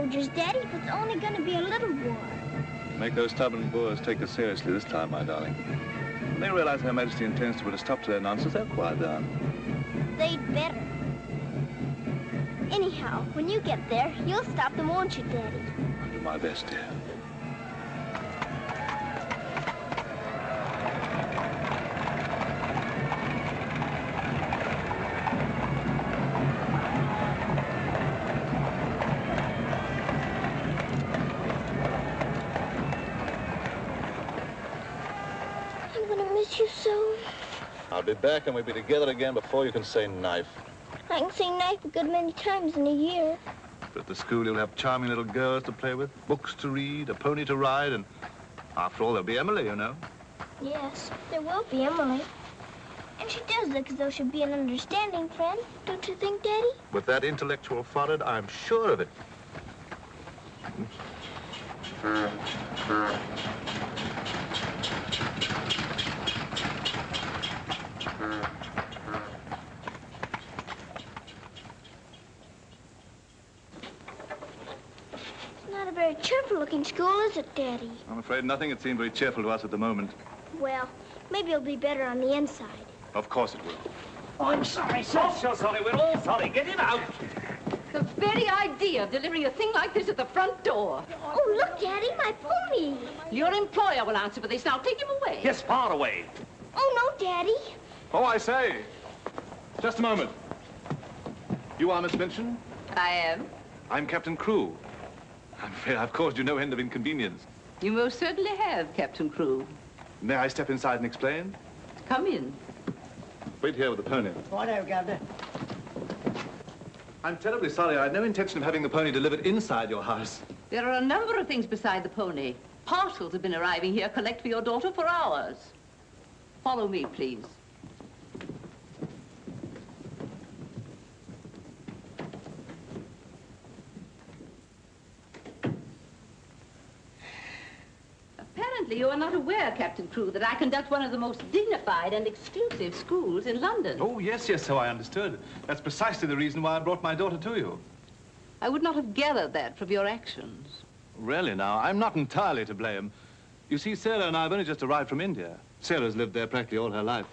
soldiers, Daddy, but it's only going to be a little war. Make those stubborn Boers take us seriously this time, my darling. When they realize Her Majesty intends to put a stop to their nonsense, they'll quiet down. They'd better. Anyhow, when you get there, you'll stop them, won't you, Daddy? I'll do my best, dear. I'm gonna miss you so. I'll be back and we'll be together again before you can say knife. I can say knife a good many times in a year. But at the school you'll have charming little girls to play with, books to read, a pony to ride, and after all, there'll be Emily, you know. Yes, there will be Emily. And she does look as though she'd be an understanding friend, don't you think, Daddy? With that intellectual forehead, I'm sure of it. Not a very cheerful-looking school, is it, Daddy? I'm afraid nothing had seemed very cheerful to us at the moment. Well, maybe it'll be better on the inside. Of course it will. Oh, I'm sorry, sir. Oh, so sorry. We're all sorry. Get him out. The very idea of delivering a thing like this at the front door. Oh, look, Daddy, my pony. Your employer will answer for this. Now take him away. Yes, far away. Oh, no, Daddy. Oh, I say. Just a moment. You are Miss Minchin? I am. I'm Captain Crewe. I'm afraid I've caused you no end of inconvenience. You most certainly have, Captain Crewe. May I step inside and explain? Come in. Wait here with the pony. Righto, Governor. I'm terribly sorry. I had no intention of having the pony delivered inside your house. There are a number of things beside the pony. Parcels have been arriving here, collect for your daughter for hours. Follow me, please. Apparently, you are not aware, Captain Crewe, that I conduct one of the most dignified and exclusive schools in London. Oh, yes, yes, so I understood. That's precisely the reason why I brought my daughter to you. I would not have gathered that from your actions. Really, now, I'm not entirely to blame. You see, Sarah and I have only just arrived from India. Sarah's lived there practically all her life.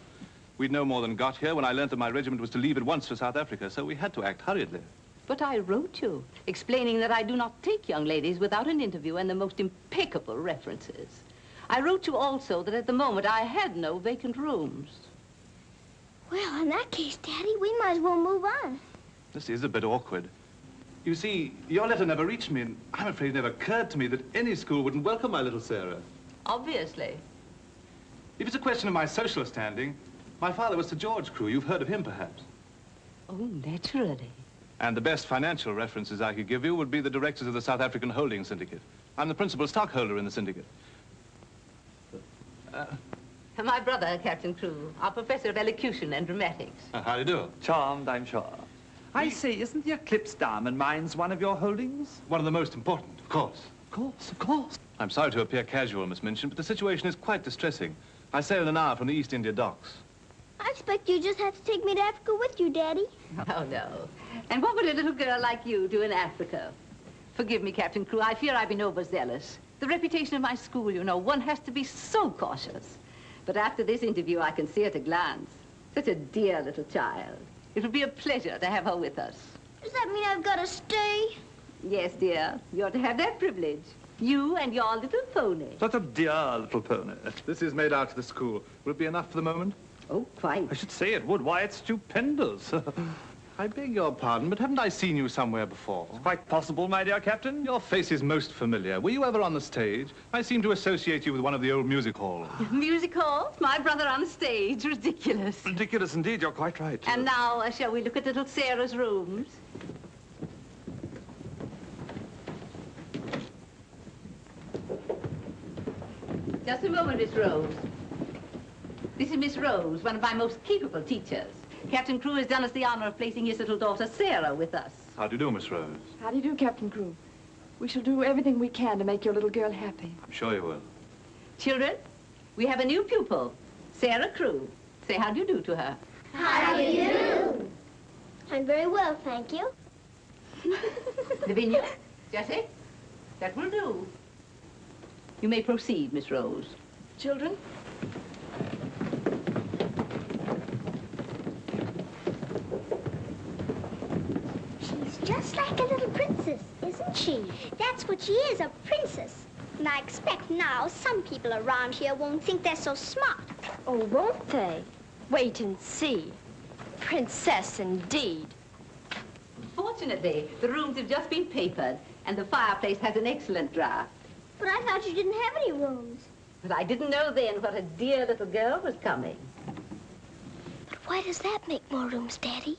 We'd no more than got here when I learned that my regiment was to leave at once for South Africa, so we had to act hurriedly. But I wrote you, explaining that I do not take young ladies without an interview and the most impeccable references. I wrote you also that at the moment I had no vacant rooms. Well, in that case, Daddy, we might as well move on. This is a bit awkward. You see, your letter never reached me, and I'm afraid it never occurred to me that any school wouldn't welcome my little Sarah. Obviously. If it's a question of my social standing, my father was Sir George Crewe. You've heard of him, perhaps. Oh, naturally. And the best financial references I could give you would be the directors of the South African Holding Syndicate. I'm the principal stockholder in the syndicate. My brother, Captain Crewe, our professor of elocution and dramatics. How do you do? Charmed, I'm sure. I say, isn't the Eclipse Diamond Mines one of your holdings? One of the most important, of course. Of course, of course. I'm sorry to appear casual, Miss Minchin, but the situation is quite distressing. I sail in an hour from the East India docks. I expect you just have to take me to Africa with you, Daddy. Oh, no. And what would a little girl like you do in Africa? Forgive me, Captain Crewe, I fear I've been overzealous. The reputation of my school, you know, one has to be so cautious. But after this interview, I can see at a glance. Such a dear little child. It would be a pleasure to have her with us. Does that mean I've got to stay? Yes, dear. You're to have that privilege. You and your little pony. Such a dear little pony. This is made out to the school. Will it be enough for the moment? Oh, quite. I should say it would. Why, it's stupendous. I beg your pardon, but haven't I seen you somewhere before? Quite possible, my dear Captain. Your face is most familiar. Were you ever on the stage? I seem to associate you with one of the old music halls. Music hall? My brother on stage? Ridiculous. Ridiculous indeed. You're quite right. And now, shall we look at little Sarah's rooms? Just a moment, Miss Rose. This is Miss Rose, one of my most capable teachers. Captain Crewe has done us the honor of placing his little daughter, Sarah, with us. How do you do, Miss Rose? How do you do, Captain Crewe? We shall do everything we can to make your little girl happy. I'm sure you will. Children, we have a new pupil, Sarah Crewe. Say how do you do to her. How do you do? I'm very well, thank you. Lavinia, Jessie, that will do. You may proceed, Miss Rose. Children? She's just like a little princess, isn't she? That's what she is, a princess. And I expect now some people around here won't think they're so smart. Oh, won't they? Wait and see. Princess, indeed. Fortunately, the rooms have just been papered, and the fireplace has an excellent draft. But I thought you didn't have any rooms. But I didn't know then what a dear little girl was coming. But why does that make more rooms, Daddy?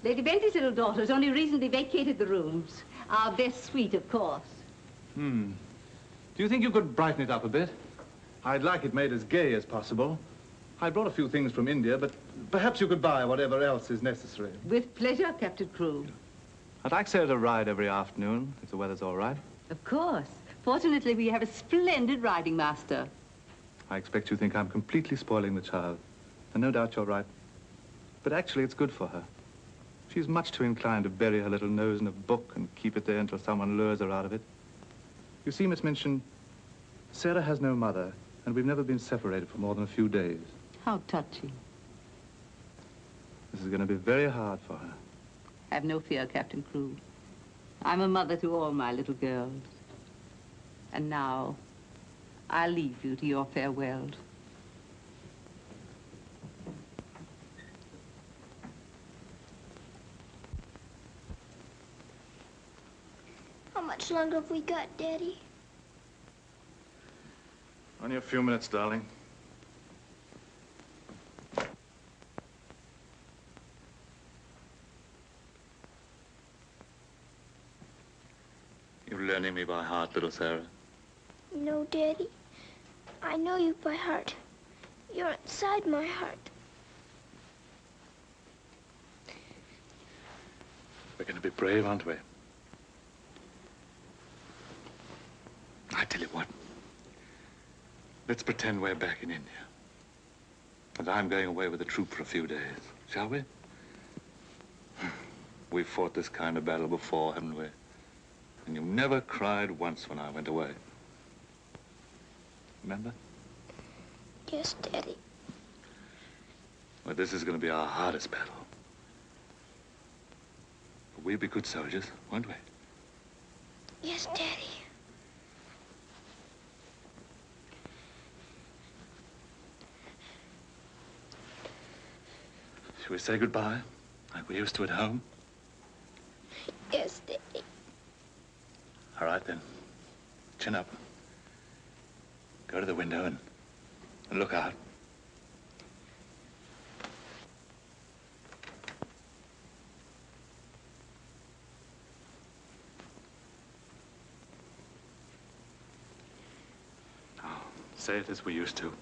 Lady Bentley's little daughter has only recently vacated the rooms. Our best suite, of course. Do you think you could brighten it up a bit? I'd like it made as gay as possible. I brought a few things from India, but perhaps you could buy whatever else is necessary. With pleasure, Captain Crewe. I'd like Sarah to ride every afternoon, if the weather's all right. Of course. Fortunately, we have a splendid riding master. I expect you think I'm completely spoiling the child. And no doubt you're right. But actually, it's good for her. She's much too inclined to bury her little nose in a book and keep it there until someone lures her out of it. You see, Miss Minchin, Sarah has no mother, and we've never been separated for more than a few days. How touching. This is going to be very hard for her. Have no fear, Captain Crewe. I'm a mother to all my little girls. And now, I'll leave you to your farewells. How much longer have we got, Daddy? Only a few minutes, darling. You're learning me by heart, little Sarah. No, Daddy. I know you by heart. You're inside my heart. We're going to be brave, aren't we? I tell you what. Let's pretend we're back in India. And I'm going away with the troop for a few days, shall we? We've fought this kind of battle before, haven't we? And you never cried once when I went away. Remember? Yes, Daddy. Well, this is going to be our hardest battle. But we'll be good soldiers, won't we? Yes, Daddy. Shall we say goodbye, like we used to at home? Yes, Daddy. All right, then. Chin up. Go to the window and look out. Now, say it as we used to.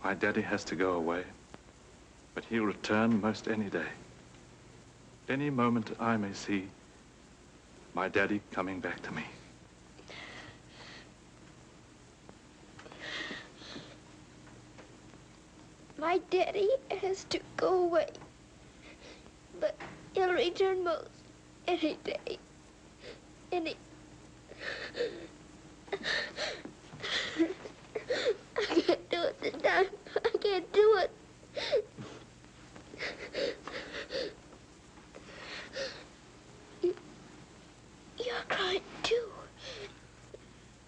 My daddy has to go away, but he'll return most any day. Any moment I may see my daddy coming back to me. My daddy has to go away, but he'll return most any day. I can't do it this time. I can't do it. You're crying too.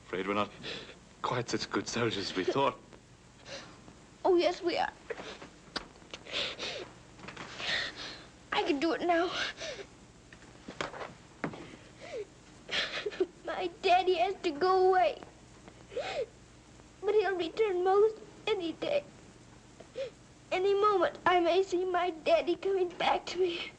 Afraid we're not quite such good soldiers as we thought. Oh, yes, we are. I can do it now. My daddy has to go away, but he'll return most any day. Any moment, I may see my daddy coming back to me.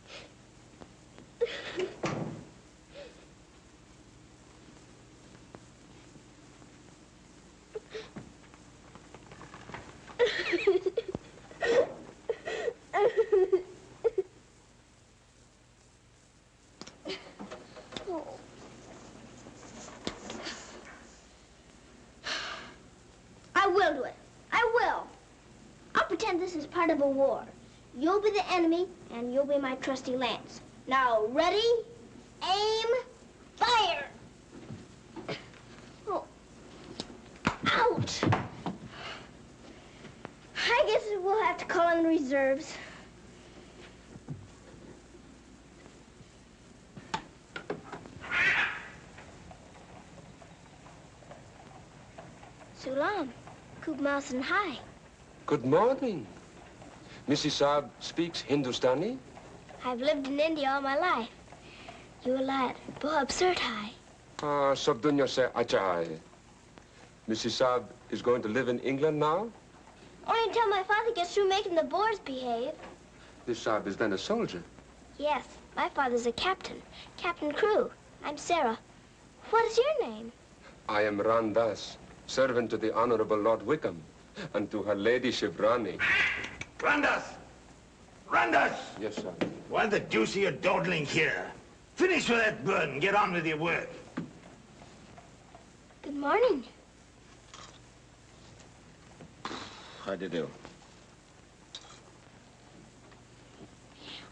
I will do it. I will. I'll pretend this is part of a war. You'll be the enemy, and you'll be my trusty lance. Now, ready, aim, fire! Oh. Ouch! I guess we'll have to call in reserves. Sulam, Kub Mausan Hai. Good morning. Mrs. Saab speaks Hindustani? I've lived in India all my life. You lad, Bob Surtai. Ah, sab dunya se acha hai. Mrs. Saab is going to live in England now? Only until my father gets through making the Boers behave. This Saab is then a soldier. Yes, my father's a captain. Captain Crew. I'm Sarah. What is your name? I am Ran Das, servant to the Honorable Lord Wickham, and to her ladyship Rani. Randas! Randas! Yes, sir. Why the deuce are you dawdling here? Finish with that bird and get on with your work. Good morning. How do you do?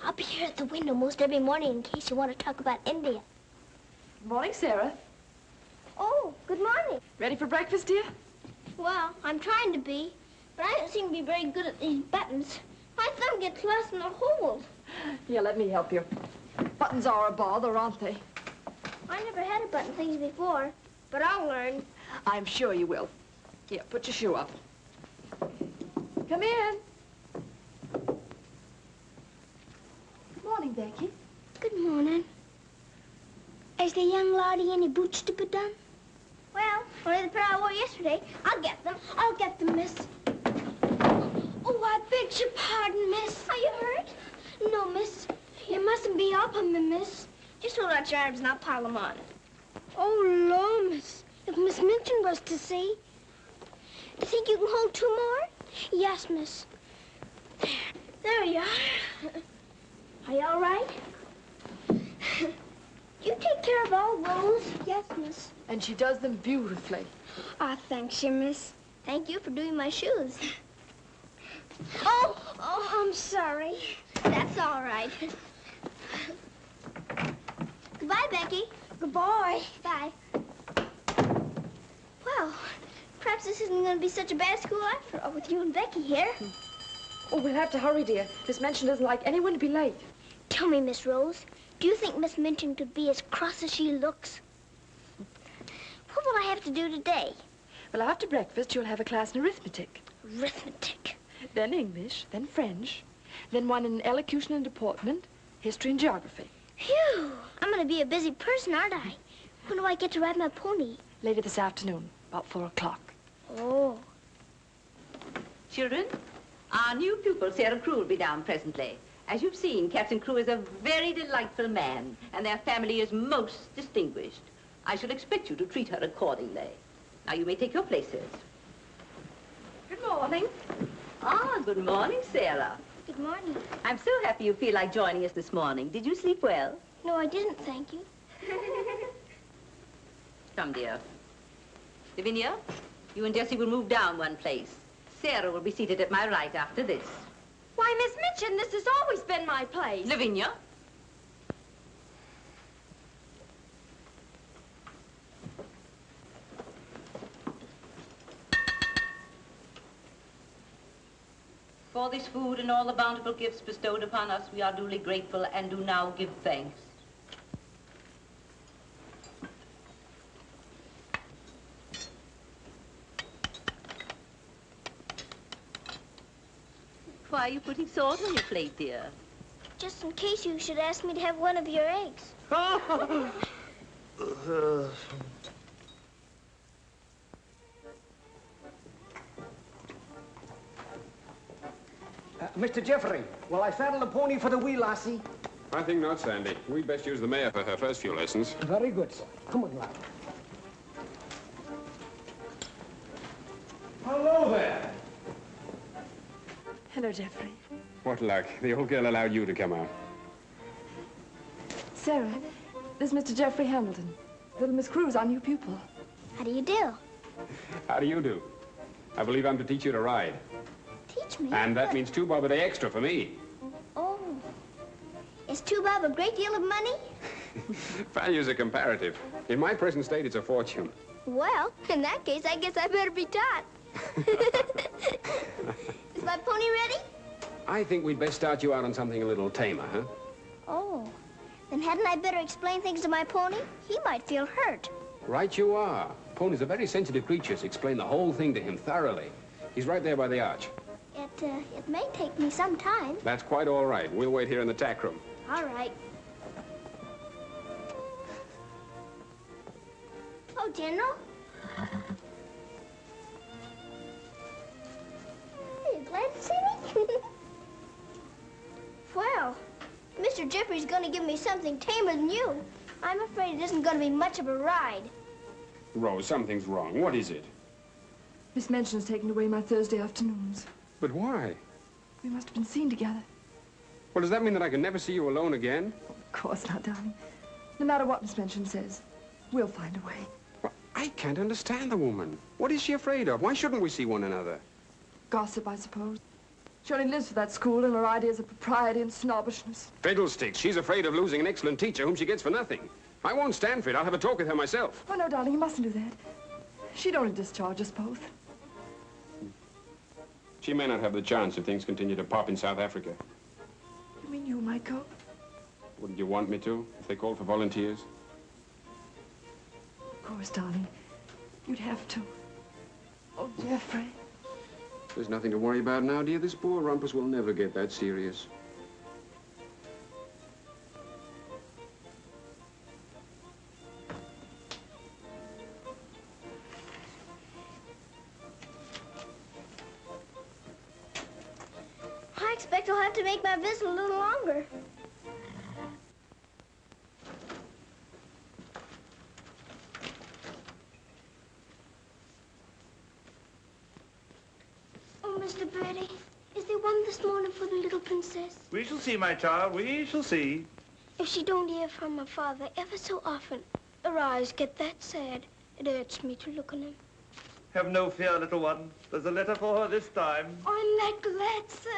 I'll be here at the window most every morning in case you want to talk about India. Good morning, Sarah. Oh, good morning. Ready for breakfast, dear? Well, I'm trying to be, but I don't seem to be very good at these buttons. My thumb gets lost in the holes. Here, let me help you. Buttons are a bother, aren't they? I never had to button things before, but I'll learn. I'm sure you will. Here, put your shoe up. Come in. Good morning, Becky. Good morning. Is the young laddie any boots to put on? Well, only the pair I wore yesterday. I'll get them. I'll get them, miss. Oh, I beg your pardon, miss. Are you hurt? No, miss. You mustn't be up on me, miss. Just hold out your arms and I'll pile them on. Oh, Lord, miss. If Miss Minchin was to see. Do you think you can hold two more? Yes, miss. There you are. Are you all right? You take care of all those? Yes, miss. And she does them beautifully. Ah, thanks, you, miss. Thank you for doing my shoes. Oh, I'm sorry. That's all right. Goodbye, Becky. Goodbye. Bye. Well, perhaps this isn't going to be such a bad school after all with you and Becky here. Oh, we'll have to hurry, dear. Miss Minchin doesn't like anyone to be late. Tell me, Miss Rose, do you think Miss Minchin could be as cross as she looks? What will I have to do today? Well, after breakfast, you'll have a class in arithmetic. Arithmetic. Then English, then French, then one in elocution and deportment, history and geography. Phew! I'm going to be a busy person, aren't I? When do I get to ride my pony? Later this afternoon, about 4 o'clock. Oh. Children, our new pupil, Sarah Crew, will be down presently. As you've seen, Captain Crew is a very delightful man, and their family is most distinguished. I shall expect you to treat her accordingly. Now, you may take your places. Good morning. Ah, good morning, Sarah. Good morning. I'm so happy you feel like joining us this morning. Did you sleep well? No, I didn't, thank you. Come, dear. Lavinia, you and Jessie will move down one place. Sarah will be seated at my right after this. Why, Miss Minchin, this has always been my place. Lavinia. For this food and all the bountiful gifts bestowed upon us, we are duly grateful and do now give thanks. Why are you putting salt on your plate, dear? Just in case you should ask me to have one of your eggs. Mr. Jeffrey, will I saddle the pony for the wee lassie? I think not, Sandy. We'd best use the mare for her first few lessons. Very good, sir. Come on, lad. Hello there. Hello, Jeffrey. What luck. The old girl allowed you to come out. Sarah, this is Mr. Jeffrey Hamilton. Little Miss Crew's our new pupil. How do you do? How do you do? I believe I'm to teach you to ride. Teach me. And that means 2 bob a day extra for me. tuba have a great deal of money? Values are comparative. In my present state, it's a fortune. Well, in that case, I guess I better be taught. Is my pony ready? I think we'd best start you out on something a little tamer, huh? Oh, then hadn't I better explain things to my pony? He might feel hurt. Right you are. Ponies are very sensitive creatures. Explain the whole thing to him thoroughly. He's right there by the arch. It may take me some time. That's quite all right. We'll wait here in the tack room. All right. Oh, General. Are you glad to see me? Well, Mr. Jeffrey's going to give me something tamer than you. I'm afraid it isn't going to be much of a ride. Rose, something's wrong. What is it? Miss Minchin's taken away my Thursday afternoons. But why? We must have been seen together. Well, does that mean that I can never see you alone again? Of course not, darling. No matter what Miss Minchin says, we'll find a way. Well, I can't understand the woman. What is she afraid of? Why shouldn't we see one another? Gossip, I suppose. She only lives for that school and her ideas of propriety and snobbishness. Fiddlesticks. She's afraid of losing an excellent teacher whom she gets for nothing. I won't stand for it. I'll have a talk with her myself. Oh, no, darling, you mustn't do that. She'd only discharge us both. She may not have the chance if things continue to pop in South Africa. You mean you might go? Wouldn't you want me to, if they called for volunteers? Of course, darling. You'd have to. Oh, Jeffrey. There's nothing to worry about now, dear. This poor rumpus will never get that serious. I expect I'll have to make my visit a little longer. Oh, Mr. Birdie, is there one this morning for the little princess? We shall see, my child. We shall see. If she don't hear from her father ever so often, her eyes get that sad. It hurts me to look on them. Have no fear, little one. There's a letter for her this time. I'm that glad, sir.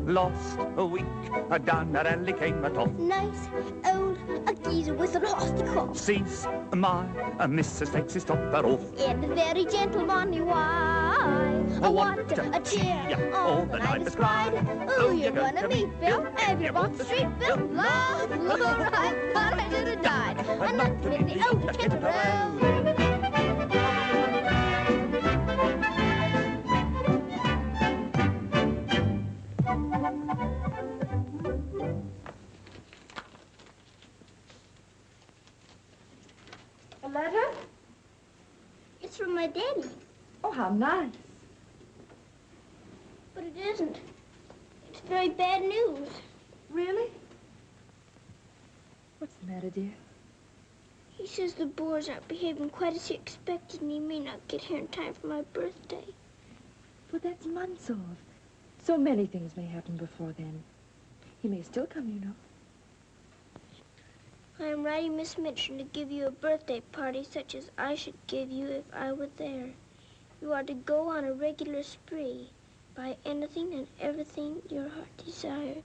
Lost a week, down that alley came a top. Nice old geezer with an nasty cough. Sees my Mrs. takes his topper off. In a very gentlemanly way. What a cheer all the night is cried. Who you gonna meet, Bill? Have you walked the street, Bill? Lord, I thought I should have died. I'm not in the old Kent Road. A letter? It's from my daddy. Oh, how nice. But it isn't. It's very bad news. Really? What's the matter, dear? He says the Boers aren't behaving quite as he expected, and he may not get here in time for my birthday. Well, that's months off. So many things may happen before then. He may still come, you know. I am writing Miss Minchin to give you a birthday party such as I should give you if I were there. You are to go on a regular spree. Buy anything and everything your heart desires.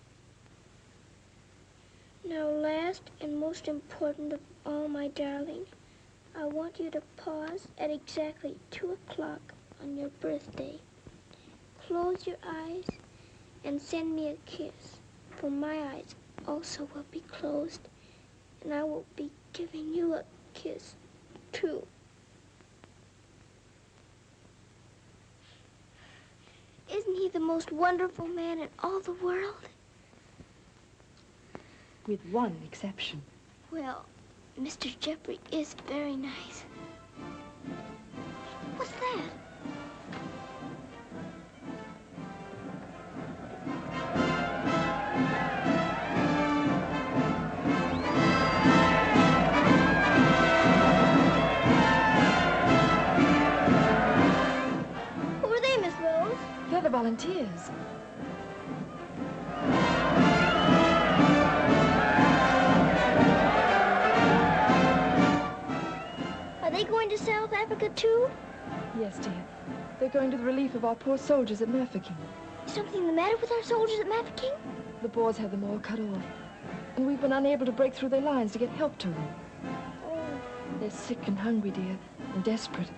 Now, last and most important of all, my darling, I want you to pause at exactly 2 o'clock on your birthday. Close your eyes and send me a kiss, for my eyes also will be closed, and I will be giving you a kiss, too. Isn't he the most wonderful man in all the world? With one exception. Well, Mr. Jeffrey is very nice. What's that? Africa, too? Yes, dear. They're going to the relief of our poor soldiers at Mafeking. Is something the matter with our soldiers at Mafeking? The Boers had them all cut off. And we've been unable to break through their lines to get help to them. Oh. They're sick and hungry, dear, and desperate.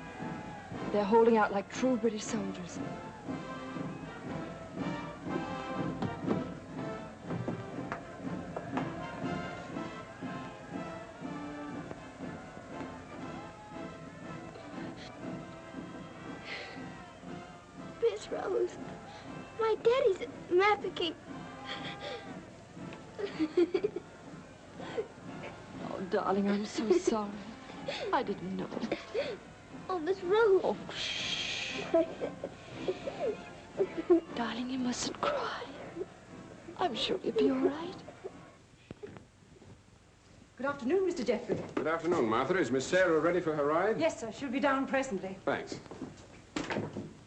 They're holding out like true British soldiers. Miss Rose, my daddy's at Mafeking. Oh, darling, I'm so sorry. I didn't know. Oh, Miss Rose. Oh, shh. Darling, you mustn't cry. I'm sure you'll be all right. Good afternoon, Mr. Jeffrey. Good afternoon, Martha. Is Miss Sarah ready for her ride? Yes, sir. She'll be down presently. Thanks.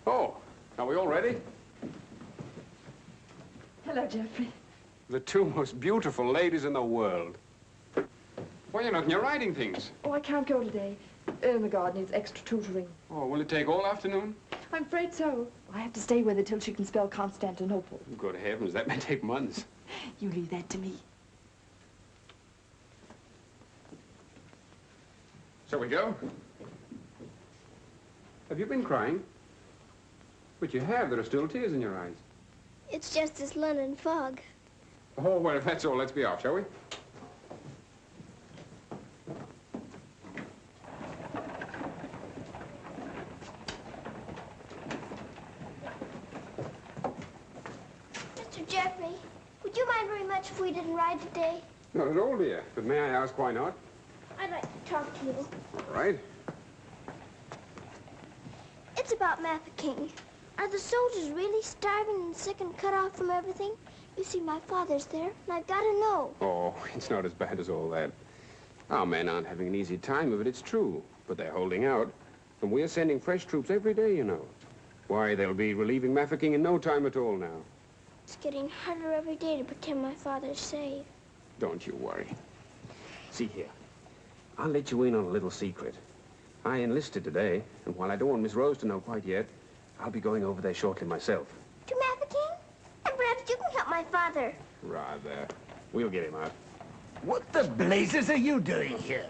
Oh, are we all ready? Hello, Jeffrey. The two most beautiful ladies in the world. Why, you're not in your riding things. Oh, I can't go today. Ermengarde needs extra tutoring. Oh, will it take all afternoon? I'm afraid so. I have to stay with her till she can spell Constantinople. Good heavens, that may take months. You leave that to me. Shall we go? Have you been crying? But you have. There are still tears in your eyes. It's just this London fog. Oh, well, if that's all, let's be off, shall we? Mr. Jeffrey, would you mind very much if we didn't ride today? Not at all, dear. But may I ask why not? I'd like to talk to you. All right. It's about Mafeking. Are the soldiers really starving and sick and cut off from everything? You see, my father's there, and I've got to know. Oh, it's not as bad as all that. Our men aren't having an easy time of it, it's true. But they're holding out. And we're sending fresh troops every day, you know. Why, they'll be relieving Mafeking in no time at all now. It's getting harder every day to pretend my father's safe. Don't you worry. See here. I'll let you in on a little secret. I enlisted today, and while I don't want Miss Rose to know quite yet, I'll be going over there shortly myself. To Mafeking? And perhaps you can help my father. Rather. We'll get him out. What the blazes are you doing here?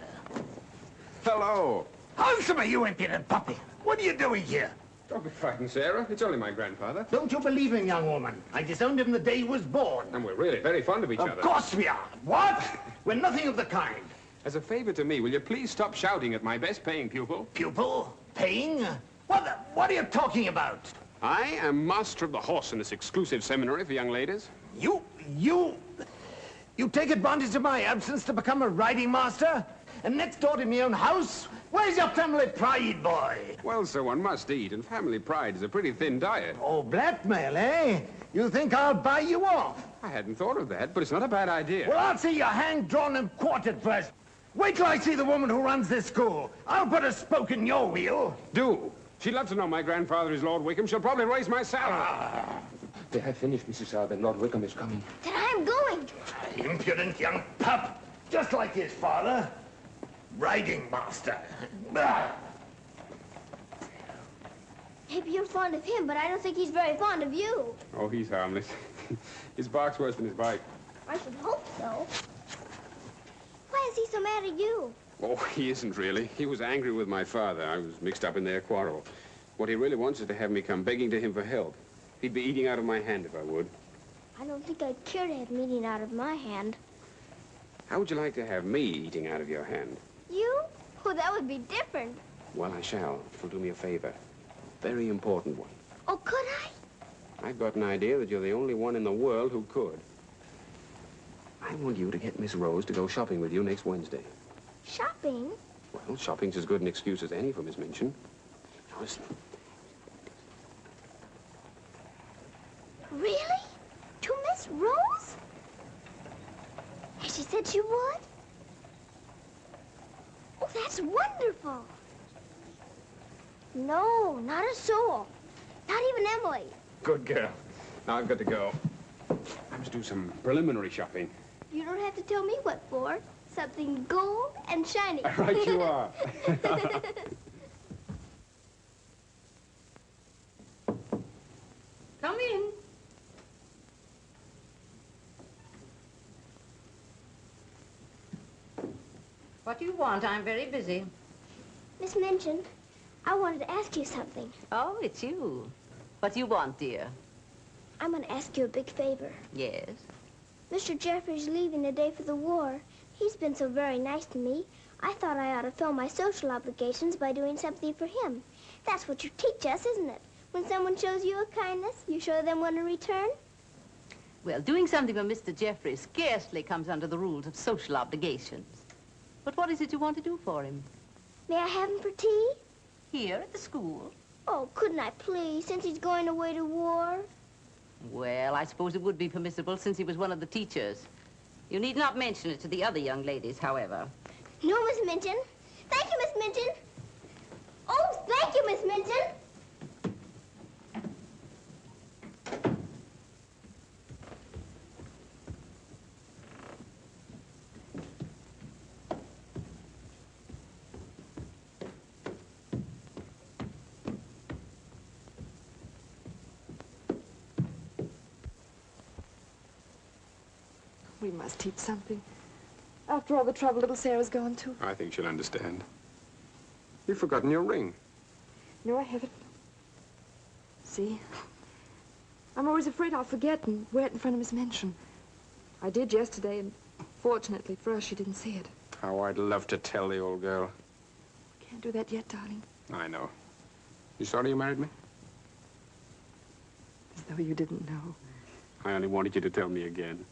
Hello. Handsome, you impudent puppy. What are you doing here? Don't be frightened, Sarah. It's only my grandfather. Don't you believe him, young woman? I disowned him the day he was born. And we're really very fond of each other. Of course we are. What? We're nothing of the kind. As a favor to me, will you please stop shouting at my best-paying pupil? Pupil? Paying? What are you talking about? I am master of the horse in this exclusive seminary for young ladies. You take advantage of my absence to become a riding master? And next door to my own house? Where's your family pride, boy? Well, sir, one must eat, and family pride is a pretty thin diet. Oh, blackmail, eh? You think I'll buy you off? I hadn't thought of that, but it's not a bad idea. Well, I'll see you hanged, drawn, and quartered first. Wait till I see the woman who runs this school. I'll put a spoke in your wheel. Do. She'd love to know my grandfather is Lord Wickham. She'll probably raise my salary. They have finished, Mrs. Alden. Lord Wickham is coming. Then I'm going. Impudent young pup. Just like his father. Riding master. Maybe you're fond of him, but I don't think he's very fond of you. Oh, he's harmless. His bark's worse than his bite. I should hope so. Why is he so mad at you? Oh, he isn't really. He was angry with my father. I was mixed up in their quarrel. What he really wants is to have me come begging to him for help. He'd be eating out of my hand if I would. I don't think I'd care to have meat eaten out of my hand. How would you like to have me eating out of your hand? You? Oh, that would be different. Well, I shall, if you'll do me a favor. Very important one. Oh, could I? I've got an idea that you're the only one in the world who could. I want you to get Miss Rose to go shopping with you next Wednesday. Shopping? Well, shopping's as good an excuse as any for Miss Minchin. Now, listen. Really? To Miss Rose? Has she said she would? Oh, that's wonderful. No, not a soul. Not even Emily. Good girl. Now I've got to go. I must do some preliminary shopping. You don't have to tell me what for. Something gold and shiny. Right you are. Come in. What do you want? I'm very busy. Miss Minchin, I wanted to ask you something. Oh, it's you. What do you want, dear? I'm going to ask you a big favor. Yes? Mr. Jeffrey's leaving the day for the war. He's been so very nice to me. I thought I ought to fill my social obligations by doing something for him. That's what you teach us, isn't it? When someone shows you a kindness, you show them one in return? Well, doing something for Mr. Jeffrey scarcely comes under the rules of social obligations. But what is it you want to do for him? May I have him for tea? Here at the school? Oh, couldn't I please, since he's going away to war? Well, I suppose it would be permissible since he was one of the teachers. You need not mention it to the other young ladies, however. No, Miss Minchin. Thank you, Miss Minchin. Oh, thank you, Miss Minchin. We must teach something. After all the trouble little Sarah's gone to. I think she'll understand. You've forgotten your ring. No, I haven't. See? I'm always afraid I'll forget and wear it in front of Miss Minchin. I did yesterday, and fortunately for us, she didn't see it. How I'd love to tell the old girl. Can't do that yet, darling. I know. You sorry you married me? As though you didn't know. I only wanted you to tell me again.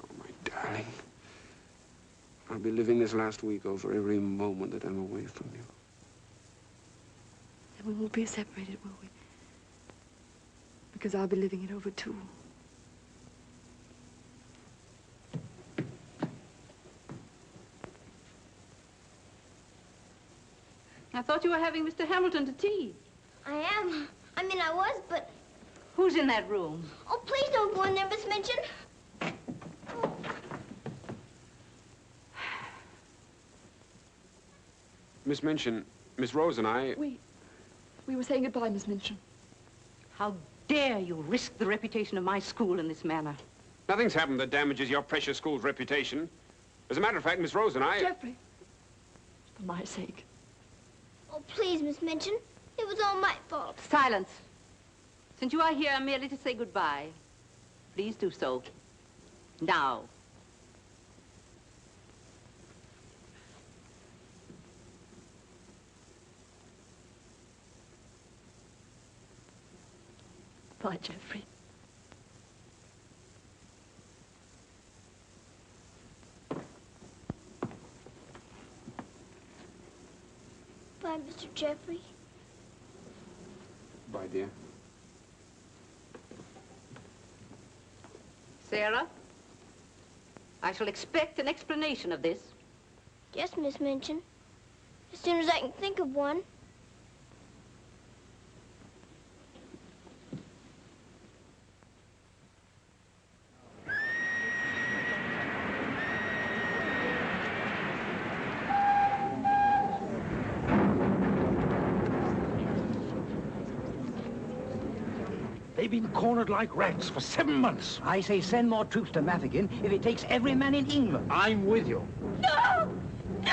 Oh, my darling. I'll be living this last week over every moment that I'm away from you. And we won't be separated, will we? Because I'll be living it over, too. I thought you were having Mr. Hamilton to tea. I am. I mean, I was, but... Who's in that room? Oh, please don't go in there, Miss Minchin. Miss Minchin, Miss Rose and I... We were saying goodbye, Miss Minchin. How dare you risk the reputation of my school in this manner? Nothing's happened that damages your precious school's reputation. As a matter of fact, Miss Rose and I... Jeffrey, for my sake. Oh, please, Miss Minchin. It was all my fault. Silence. Since you are here merely to say goodbye, please do so. Now. Bye, Jeffrey. Bye, Mr. Jeffrey. Bye, dear. Sarah, I shall expect an explanation of this. Yes, Miss Minchin. As soon as I can think of one. They've been cornered like rats for 7 months. I say send more troops to Mafeking if it takes every man in England. I'm with you. No! No!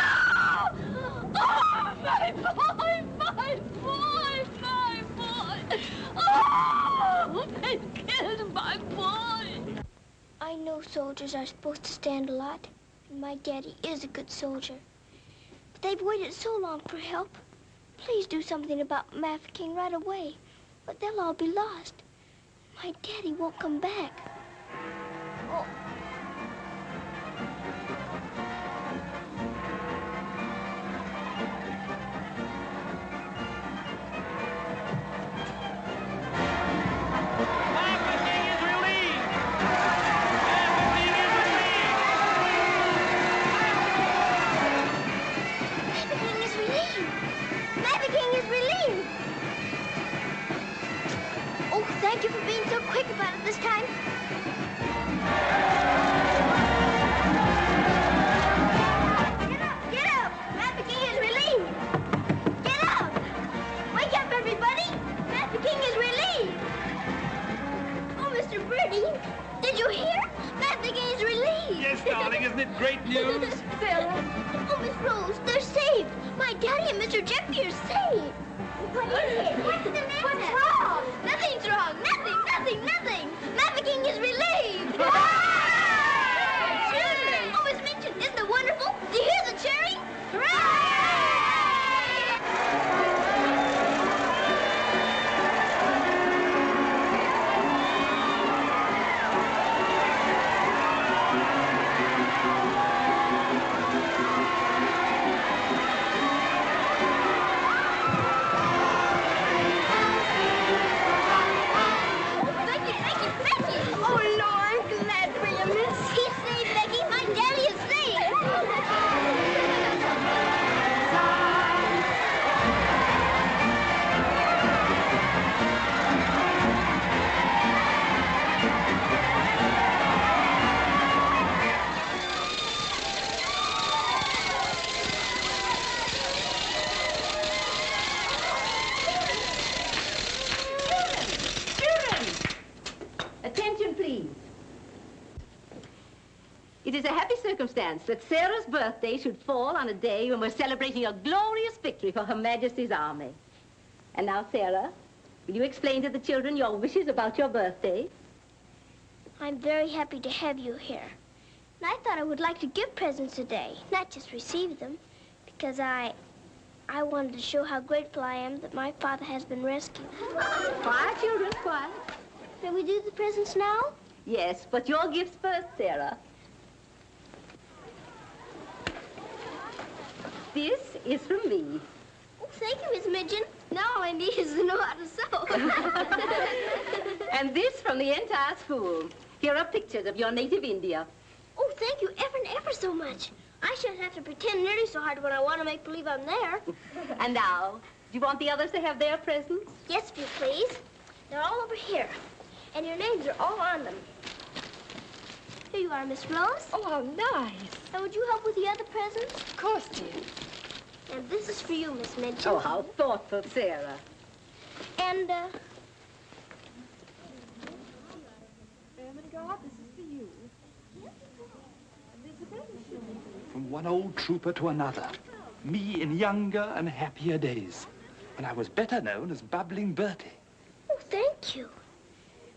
Oh, my boy! My boy! My boy! Oh! They killed my boy! I know soldiers are supposed to stand a lot, and my daddy is a good soldier. But they've waited so long for help. Please do something about Mafeking right away, or they'll all be lost. My daddy won't come back. Oh. Thank you for being so quick about it this time. Isn't it great news? Sarah. Oh, Miss Rose, they're saved. My daddy and Mr. Jeffrey are saved. What is it? What's the matter? What's wrong? Nothing's wrong. Nothing. Maverick is relieved. Children! Oh, Miss Minchin, isn't it wonderful? Do you hear the cheering? Hooray! It is a happy circumstance that Sarah's birthday should fall on a day when we're celebrating a glorious victory for Her Majesty's army. And now, Sarah, will you explain to the children your wishes about your birthday? I'm very happy to have you here. And I thought I would like to give presents today, not just receive them, because I wanted to show how grateful I am that my father has been rescued. Quiet, children, quiet. Shall we do the presents now? Yes, but your gifts first, Sarah. This is from me. Oh, thank you, Miss Minchin. Now all I need is to know how to sew. And this from the entire school. Here are pictures of your native India. Oh, thank you ever and ever so much. I shouldn't have to pretend nearly so hard when I want to make believe I'm there. And now, do you want the others to have their presents? Yes, if you please. They're all over here. And your names are all on them. Here you are, Miss Rose. Oh, how nice. And would you help with the other presents? Of course, dear. And this is for you, Miss Minchin. Oh, how thoughtful, Sarah. And, Ermengarde, this is for you. From one old trooper to another. Me in younger and happier days, when I was better known as Bubbling Bertie. Oh, thank you.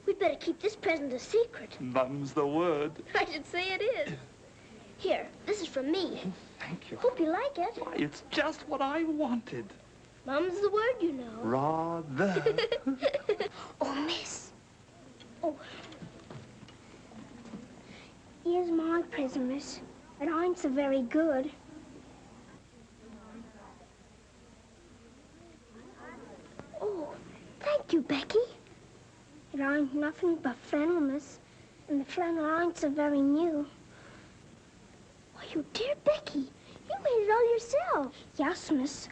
We'd better keep this present a secret. Mum's the word. I should say it is. Here, this is from me. Thank you. Hope you like it. Why, it's just what I wanted. Mum's the word, you know. Rather. Oh, miss. Oh. Here's my present, miss. It ain't so very good. Oh, thank you, Becky. It ain't nothing but flannel, miss. And the flannel ain't so very new. Why, you dear Becky, you made it all yourself. Yes, miss.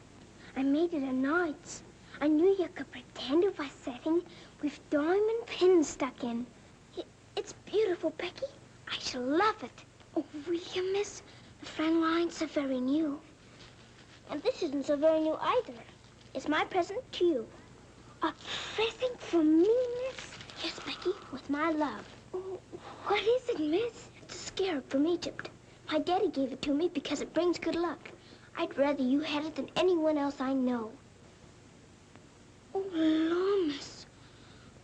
I made it at nights. I knew you could pretend it was setting with diamond pins stuck in. It's beautiful, Becky. I shall love it. Oh, will you, miss? The flannel ain't so very new. And this isn't so very new either. It's my present to you. A present from me, miss? Yes, Becky, with my love. Oh, what is it, miss? It's a scarab from Egypt. My daddy gave it to me because it brings good luck. I'd rather you had it than anyone else I know. Oh, Lord, miss.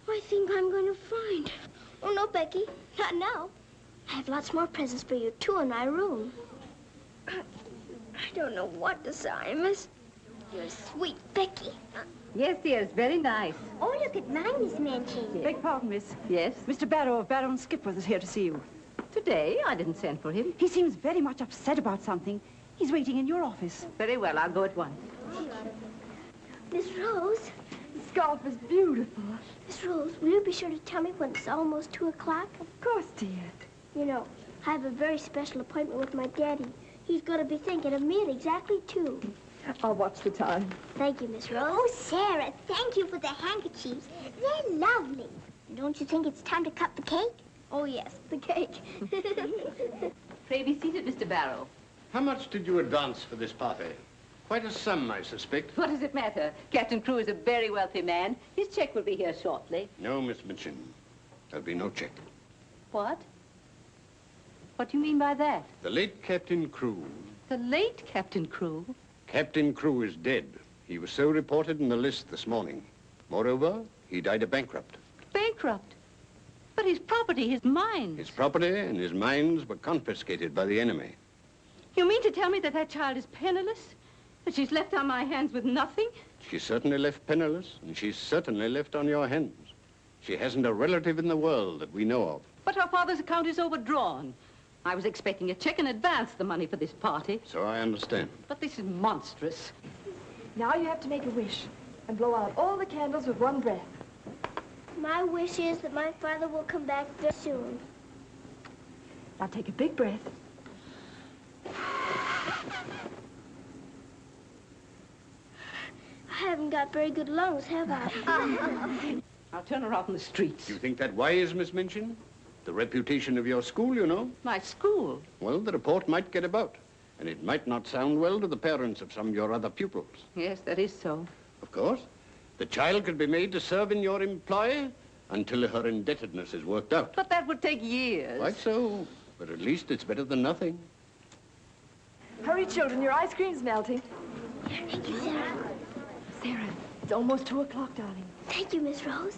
I think I'm going to find it. Oh, no, Becky. Not now. I have lots more presents for you, too, in my room. I don't know what to say, miss. You're sweet, Becky. Yes, dear, it's very nice. Oh, look at mine, Miss Minchin. Beg pardon, miss. Yes? Mr. Barrow of Barrow and Skipworth is here to see you. Today? I didn't send for him. He seems very much upset about something. He's waiting in your office. Very well, I'll go at once. Miss Rose. The scarf is beautiful. Miss Rose, will you be sure to tell me when it's almost 2 o'clock? Of course, dear. You know, I have a very special appointment with my daddy. He's going to be thinking of me at exactly 2. I'll watch the time. Thank you, Miss Rose. Oh, Sarah, thank you for the handkerchiefs. They're lovely. Don't you think it's time to cut the cake? Oh, yes, the cake. Pray be seated, Mr. Barrow. How much did you advance for this party? Quite a sum, I suspect. What does it matter? Captain Crewe is a very wealthy man. His check will be here shortly. No, Miss Minchin. There'll be no check. What? What do you mean by that? The late Captain Crewe. The late Captain Crewe? Captain Crewe is dead. He was so reported in the list this morning. Moreover, he died a bankrupt. Bankrupt? But his property, his mines. His property and his mines were confiscated by the enemy. You mean to tell me that that child is penniless? That she's left on my hands with nothing? She's certainly left penniless, and she's certainly left on your hands. She hasn't a relative in the world that we know of. But her father's account is overdrawn. I was expecting a check in advance, the money for this party. So I understand. But this is monstrous. Now you have to make a wish and blow out all the candles with one breath. My wish is that my father will come back very soon. Now take a big breath. I haven't got very good lungs, have I? I'll turn her out in the streets. You think that wise, Miss Minchin? The reputation of your school, you know. My school? Well, the report might get about, and it might not sound well to the parents of some of your other pupils. Yes, that is so. Of course. The child could be made to serve in your employ until her indebtedness is worked out. But that would take years. Quite so. But at least it's better than nothing. Hurry, children, your ice cream's melting. Thank you, Sarah. Sarah, it's almost 2 o'clock, darling. Thank you, Miss Rose.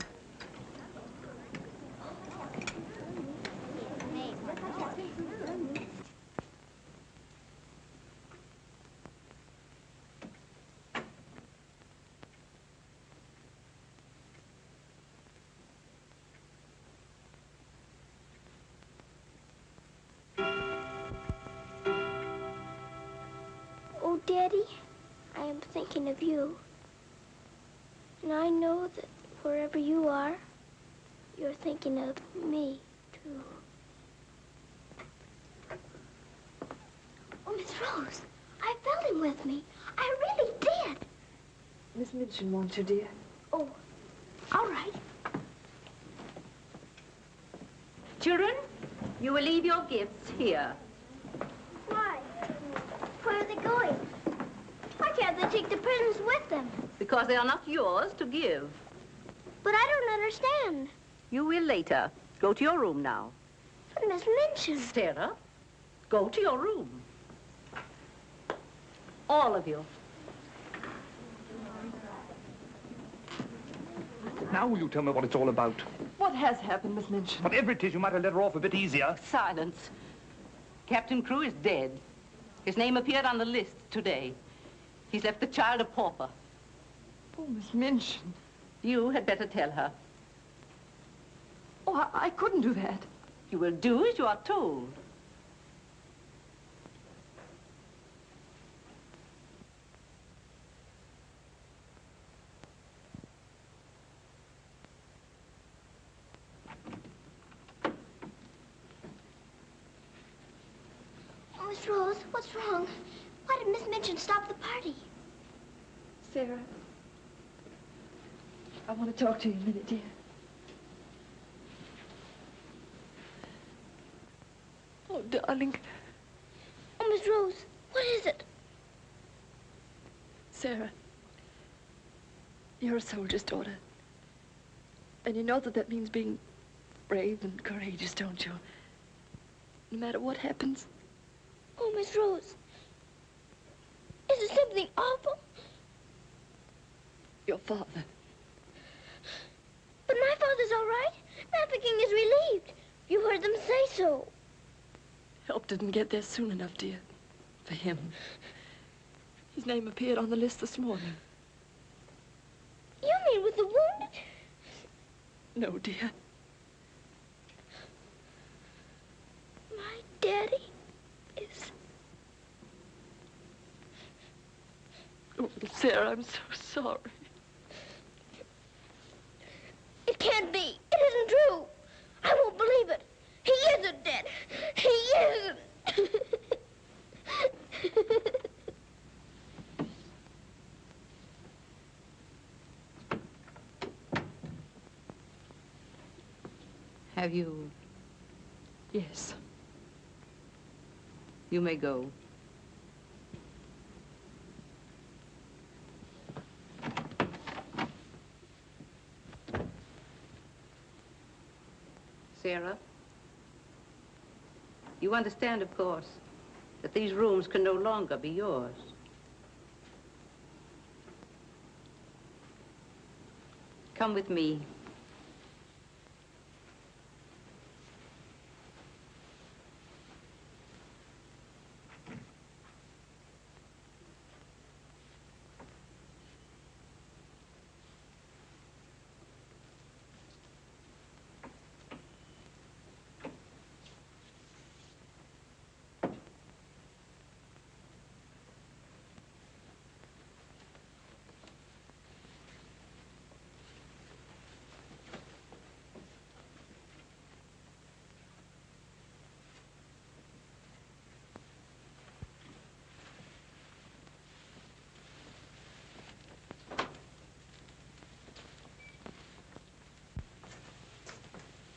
Oh, Daddy, I am thinking of you. And I know that wherever you are, you're thinking of me, too. Oh, Miss Rose, I felt him with me. I really did. Miss Minchin wants you, dear. Oh, all right. Children, you will leave your gifts here. Why? Where are they going? Why can't they take the presents with them? Because they are not yours to give. But I don't understand. You will later. Go to your room now. But Miss Minchin. Sarah, go to your room. All of you. Now will you tell me what it's all about? What has happened, Miss Minchin? Whatever it is, you might have let her off a bit easier. Silence. Captain Crewe is dead. His name appeared on the list today. He's left the child a pauper. Oh, Miss Minchin. You had better tell her. Oh, I couldn't do that. You will do as you are told. Oh, Miss Rose, what's wrong? Why did Miss Minchin stop the party? Sarah, I want to talk to you a minute, dear. Oh, darling. Oh, Miss Rose, what is it? Sarah, you're a soldier's daughter. And you know that that means being brave and courageous, don't you? No matter what happens. Oh, Miss Rose, is it something awful? Your father. But my father's all right. Mafeking is relieved. You heard them say so. Help didn't get there soon enough, dear. For him. His name appeared on the list this morning. You mean with the wound? No, dear. My daddy is... Oh, Sarah, I'm so sorry. It can't be. It isn't true. I won't believe it. He isn't dead. He isn't. Have you? Yes. You may go. Sarah? You understand, of course, that these rooms can no longer be yours. Come with me.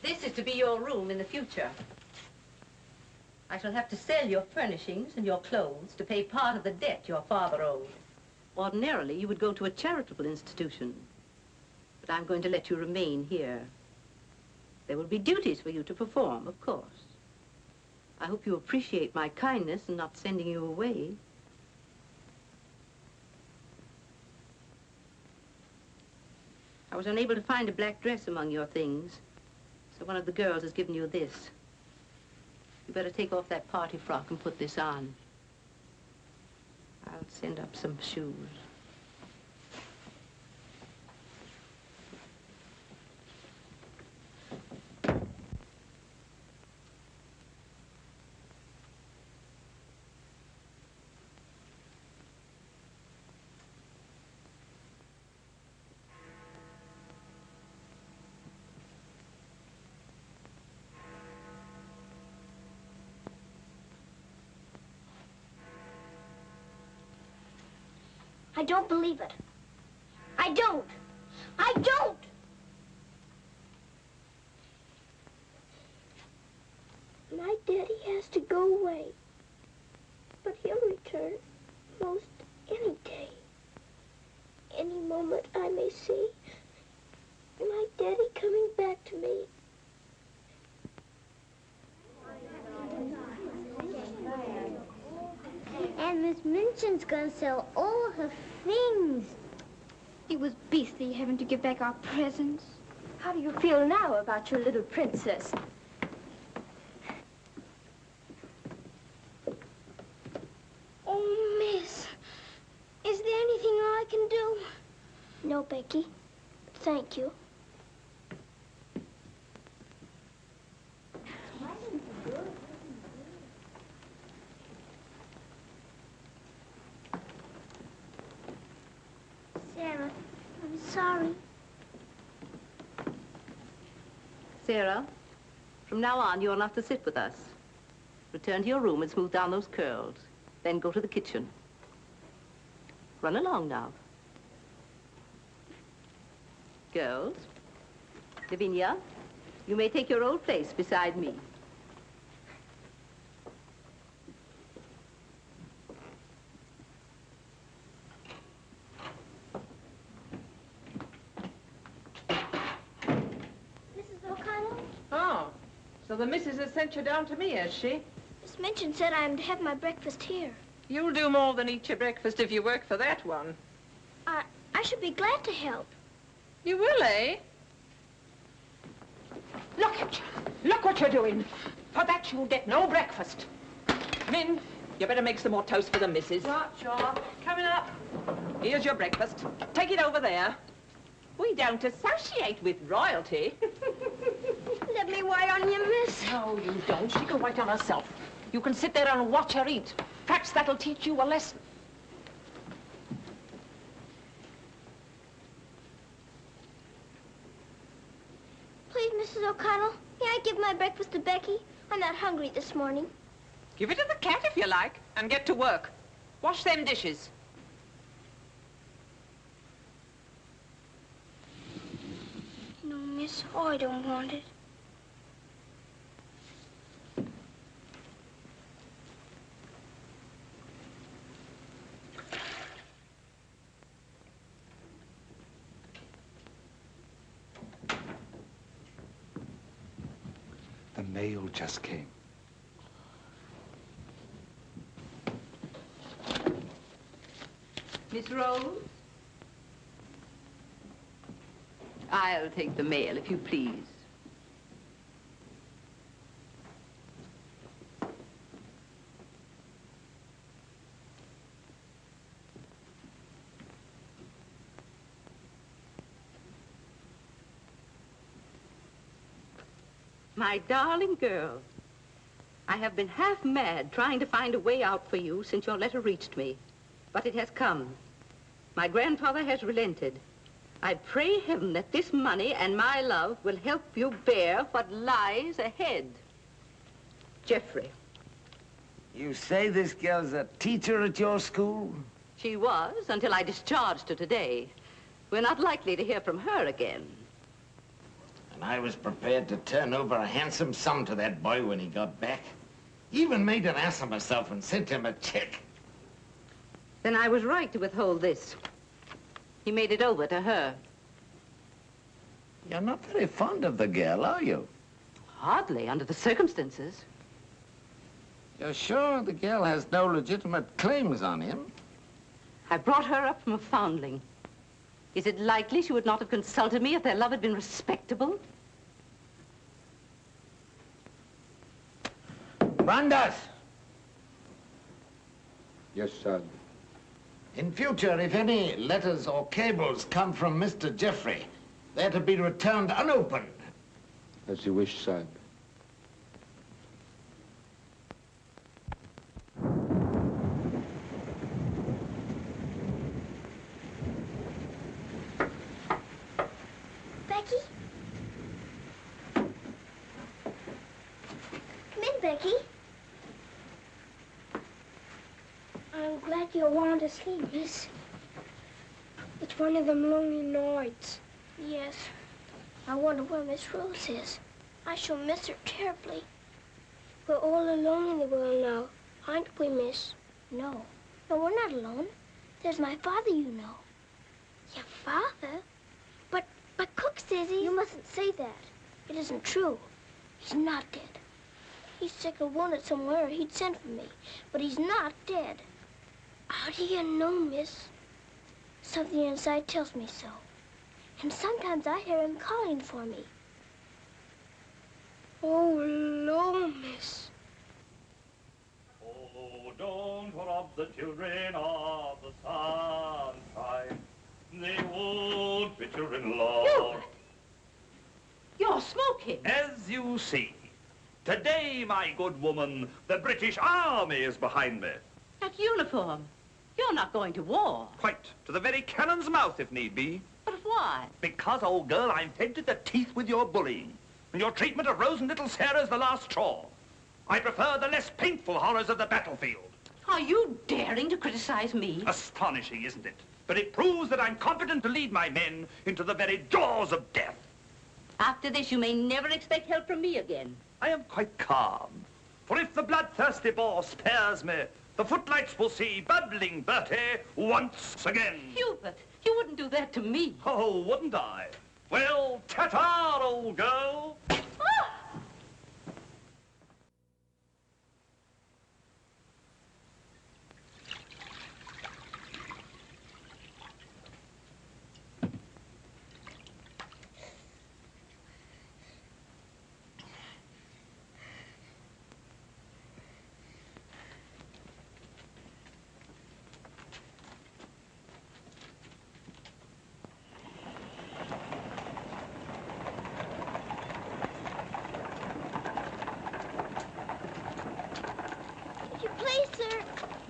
This is to be your room in the future. I shall have to sell your furnishings and your clothes to pay part of the debt your father owed. Ordinarily, you would go to a charitable institution, but I'm going to let you remain here. There will be duties for you to perform, of course. I hope you appreciate my kindness in not sending you away. I was unable to find a black dress among your things, so one of the girls has given you this. You better take off that party frock and put this on. I'll send up some shoes. I don't believe it. I don't. I don't! My daddy has to go away. But he'll return most any day. Any moment I may see my daddy coming back to me. And Miss Minchin's gonna sell all her things. It was beastly having to give back our presents. How do you feel now about your little princess? Oh, Miss, is there anything I can do? No, Becky. Thank you. Sarah, I'm sorry. Sarah, from now on, you're not to sit with us. Return to your room and smooth down those curls. Then go to the kitchen. Run along now. Girls, Lavinia, you may take your old place beside me. Mrs. O'Connell? Oh, so the missus has sent you down to me, has she? Miss Minchin said I am to have my breakfast here. You'll do more than eat your breakfast if you work for that one. I should be glad to help. You will, eh? Look at you. Look what you're doing. For that you'll get no breakfast. Come in. You better make some more toast for the missus. Right, sure. Coming up. Here's your breakfast. Take it over there. We don't associate with royalty. Let me wait on you, miss. No, you don't. She can wait on herself. You can sit there and watch her eat. Perhaps that'll teach you a lesson. Please, Mrs. O'Connell, may I give my breakfast to Becky? I'm not hungry this morning. Give it to the cat if you like, and get to work. Wash them dishes. No, miss, I don't want it. The mail just came. Miss Rose? I'll take the mail, if you please. My darling girl, I have been half mad trying to find a way out for you since your letter reached me. But it has come. My grandfather has relented. I pray heaven that this money and my love will help you bear what lies ahead. Jeffrey. You say this girl's a teacher at your school? She was, until I discharged her today. We're not likely to hear from her again. And I was prepared to turn over a handsome sum to that boy when he got back. Even made an ass of myself and sent him a check. Then I was right to withhold this. He made it over to her. You're not very fond of the girl, are you? Hardly, under the circumstances. You're sure the girl has no legitimate claims on him? I brought her up from a foundling. Is it likely she would not have consulted me if their love had been respectable? Brandas! Yes, sir. In future, if any letters or cables come from Mr. Jeffrey, they're to be returned unopened. As you wish, sir. Becky? Come in, Becky. I'm glad you want to sleep, miss. It's one of them lonely nights. Yes. I wonder where Miss Rose is. I shall miss her terribly. We're all alone in the world now, aren't we, miss? No. No, we're not alone. There's my father, you know. Your father? But Cook says he... You mustn't say that. It isn't true. He's not dead. He's sick or wounded somewhere, or he'd send for me. But he's not dead. How do you know, miss? Something inside tells me so. And sometimes I hear him calling for me. Oh, Lord, miss. Oh, don't rob the children of the sunshine. They won't fit your in-law. You're smoking. As you see, today, my good woman, the British Army is behind me. That uniform. You're not going to war. Quite. To the very cannon's mouth, if need be. But why? Because, old girl, I'm fed to the teeth with your bullying. And your treatment of Rose and little Sarah's the last straw. I prefer the less painful horrors of the battlefield. Are you daring to criticize me? Astonishing, isn't it? But it proves that I'm competent to lead my men into the very jaws of death. After this, you may never expect help from me again. I am quite calm. For if the bloodthirsty boar spares me, the footlights will see bubbling Bertie once again. Hubert, you wouldn't do that to me. Oh, wouldn't I? Well, ta-ta, old girl.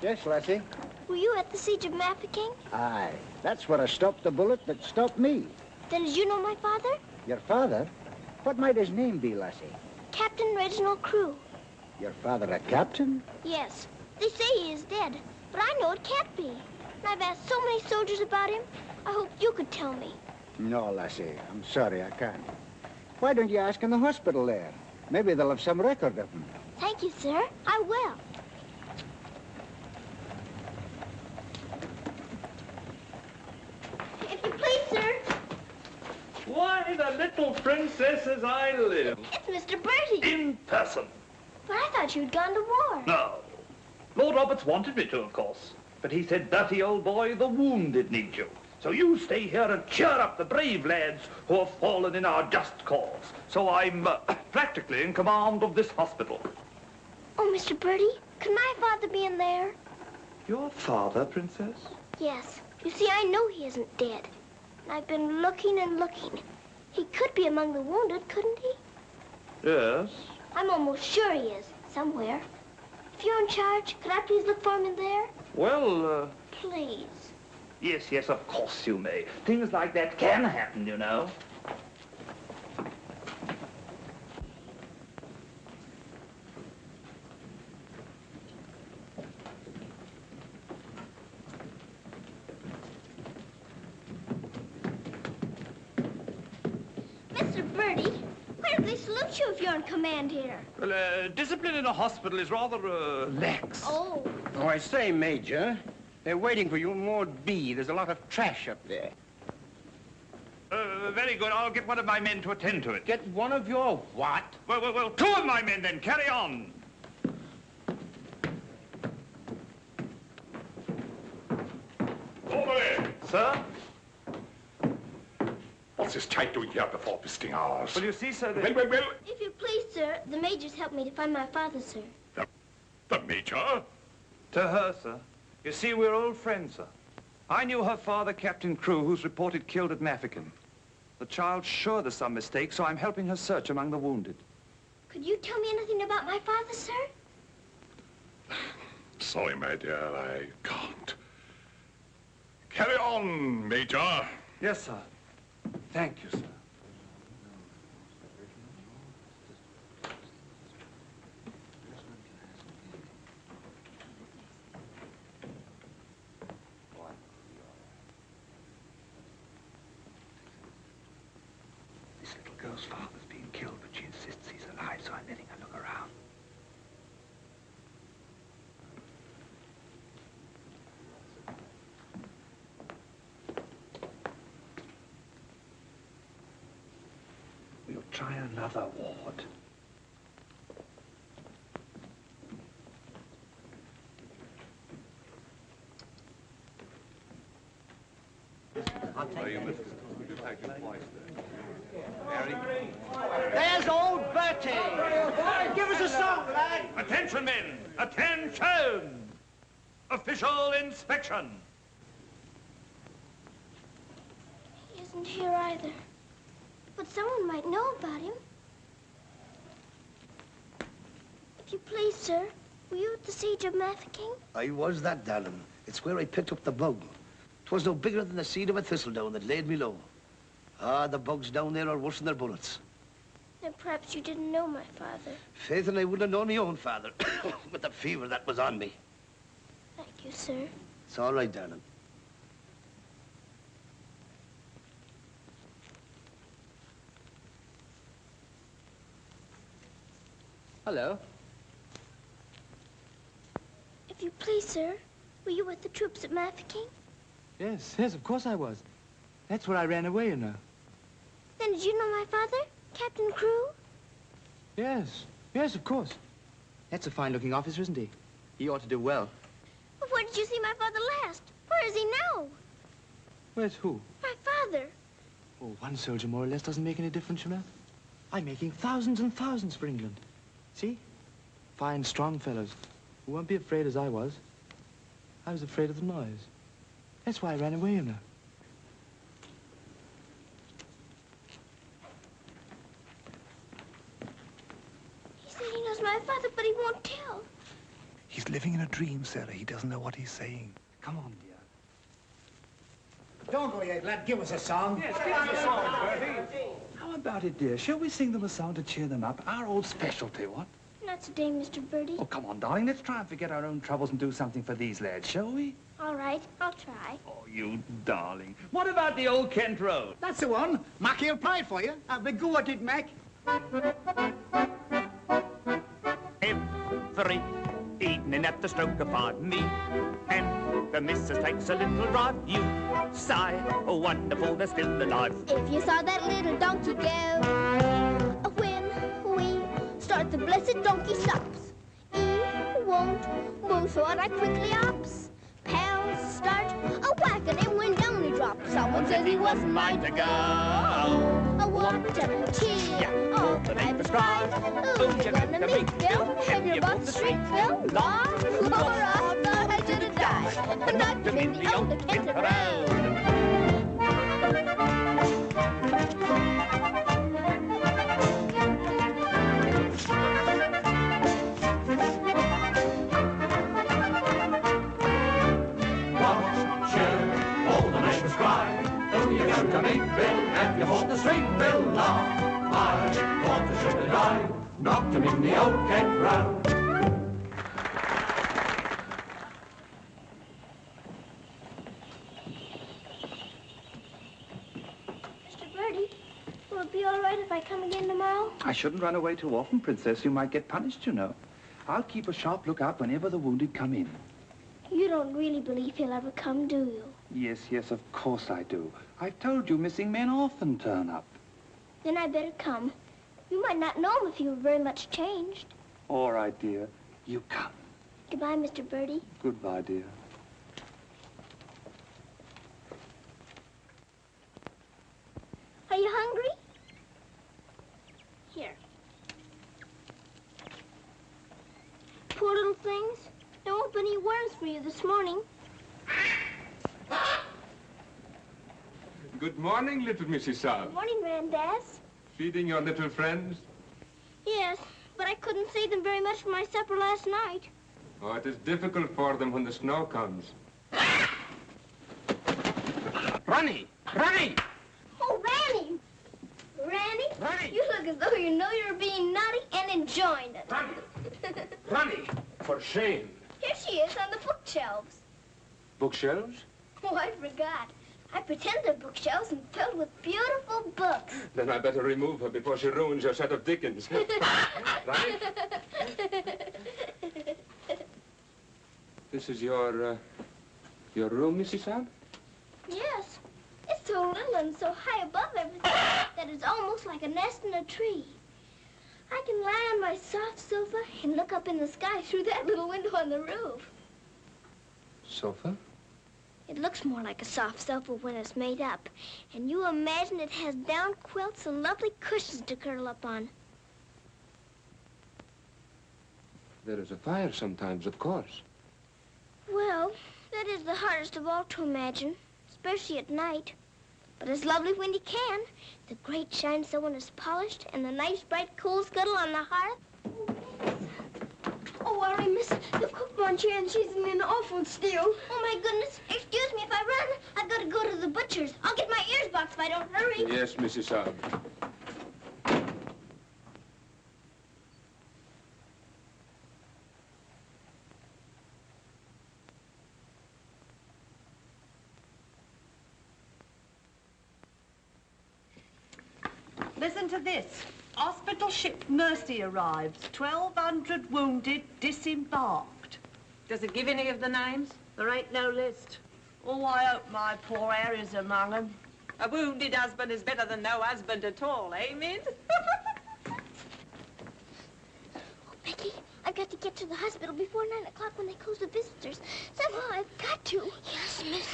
Yes, Lassie? Were you at the siege of Mafeking? Aye. That's where I stopped the bullet that stopped me. Then did you know my father? Your father? What might his name be, Lassie? Captain Reginald Crewe. Your father a captain? Yes. They say he is dead, but I know it can't be. And I've asked so many soldiers about him. I hope you could tell me. No, Lassie. I'm sorry, I can't. Why don't you ask in the hospital there? Maybe they'll have some record of him. Thank you, sir. I will. Why, the little princess as I live. It's Mr. Bertie. In person. But I thought you'd gone to war. No. Lord Roberts wanted me to, of course. But he said, Bertie, old boy, the wounded need you. So you stay here and cheer up the brave lads who have fallen in our just cause. So I'm practically in command of this hospital. Oh, Mr. Bertie, could my father be in there? Your father, Princess? Yes. You see, I know he isn't dead. And I've been looking and looking. He could be among the wounded, couldn't he? Yes. I'm almost sure he is, somewhere. If you're in charge, could I please look for him in there? Well, Please. yes, yes, of course you may. Things like that can happen, you know. Mr. Bertie, where do they salute you if you're in command here? Well, discipline in a hospital is rather, lax. Oh. Oh, I say, Major, they're waiting for you in Ward B. There's a lot of trash up there. Very good. I'll get one of my men to attend to it. Get one of your what? Well, two of my men then. Carry on. Orderly! Sir? What's this type doing here before visiting hours? Well, you see, sir, Well. If you please, sir, the major's helped me to find my father, sir. The Major? To her, sir. You see, we're old friends, sir. I knew her father, Captain Crew, who's reported killed at Mafeking. The child's sure there's some mistake, so I'm helping her search among the wounded. Could you tell me anything about my father, sir? Sorry, my dear, I can't. Carry on, Major. Yes, sir. Thank you, sir. This little girl's father's being killed, but she insists he's alive, so I'm letting her look around. We'll try another ward. There's old Bertie. Give us a song, lad. Attention, men! Attention! Official inspection. He isn't here either. But someone might know about him. If you please, sir, were you at the siege of Mafeking? I was that, darling. It's where I picked up the bug. 'Twas no bigger than the seed of a thistledown that laid me low. Ah, the bugs down there are worse than their bullets. Then perhaps you didn't know my father. Faith, and I wouldn't have known my own father with the fever that was on me. Thank you, sir. It's all right, darling. Hello. If you please, sir, were you with the troops at Mafeking? Yes, of course I was. That's where I ran away, you know. Then did you know my father, Captain Crew? Yes, of course. That's a fine-looking officer, isn't he? He ought to do well. But where did you see my father last? Where is he now? Where's who? My father. Oh, one soldier more or less doesn't make any difference, you know. I'm making thousands and thousands for England. See? Fine, strong fellows who won't be afraid as I was. I was afraid of the noise. That's why I ran away, you know. He said he knows my father, but he won't tell. He's living in a dream, Sarah. He doesn't know what he's saying. Come on, dear. Don't go yet, lad. Give us a song. Yes, give us a song, Bertie. How about it, dear? Shall we sing them a song to cheer them up? Our old specialty, what? Not today, Mr. Bertie. Oh, come on, darling. Let's try and forget our own troubles and do something for these lads, shall we? All right, I'll try. Oh, you darling. What about the old Kent Road? That's the one. Mackie will play it for you. Have a go at it, Mac. Every evening at the stroke of 5 me and the missus takes a little drive. You sigh, oh wonderful, they're still alive. If you saw that little donkey go, when we start the blessed donkey stops. He won't move, so I quickly ups. Pound a whack and it went down, he dropped. Someone says he wasn't mine to go. Oh, what a tear, all the night was crying. Who's you gonna meet, Bill? Have you bought the street, Bill? Lord, I thought I should have died. But not to in the old Kent Road. To meet Bill, and you bought the street Bill, law. I thought I should have died, knocked him in the old Kent Road. Mr. Birdie, will it be all right if I come again tomorrow? I shouldn't run away too often, Princess. You might get punished, you know. I'll keep a sharp lookout whenever the wounded come in. You don't really believe he'll ever come, do you? Yes, of course I do. I've told you missing men often turn up. Then I better come. You might not know him if he were very much changed. All right, dear. You come. Goodbye, Mr. Birdie. Goodbye, dear. Are you hungry? Here. Poor little things. There won't be any worms for you this morning. Good morning, little Mrs. Saab. Good morning, Randaz. Feeding your little friends? Yes, but I couldn't save them very much for my supper last night. Oh, it is difficult for them when the snow comes. Ronnie! Ronnie! Oh, Ranny! Ranny, you look as though you know you're being naughty and enjoying it. Ronnie! For shame. Here she is on the bookshelves. Bookshelves? Oh, I forgot. I pretend they're bookshelves and filled with beautiful books. Then I better remove her before she ruins your set of Dickens. Ronnie? This is your room, Mrs. Saab? Yes. It's so little and so high above everything that it's almost like a nest in a tree. I can lie on my soft sofa and look up in the sky through that little window on the roof. Sofa? It looks more like a soft sofa when it's made up. And you imagine it has down quilts and lovely cushions to curl up on. There is a fire sometimes, of course. Well, that is the hardest of all to imagine, especially at night. But it's lovely when you can. The grate shines so when it's polished, and the nice bright coal scuttle on the hearth. Oh, worry, miss. The cook wants you, and she's in an awful stew. Oh, my goodness. Excuse me if I run. I've got to go to the butcher's. I'll get my ears boxed if I don't hurry. Yes, Mrs. Saab. Listen to this. Hospital ship Mercy arrives. 1,200 wounded disembarked. Does it give any of the names? There ain't no list. Oh, I hope my poor Harry's among them. A wounded husband is better than no husband at all, eh, Min? Becky, I've got to get to the hospital before 9 o'clock when they close the visitors. Somehow I've got to. Yes, miss.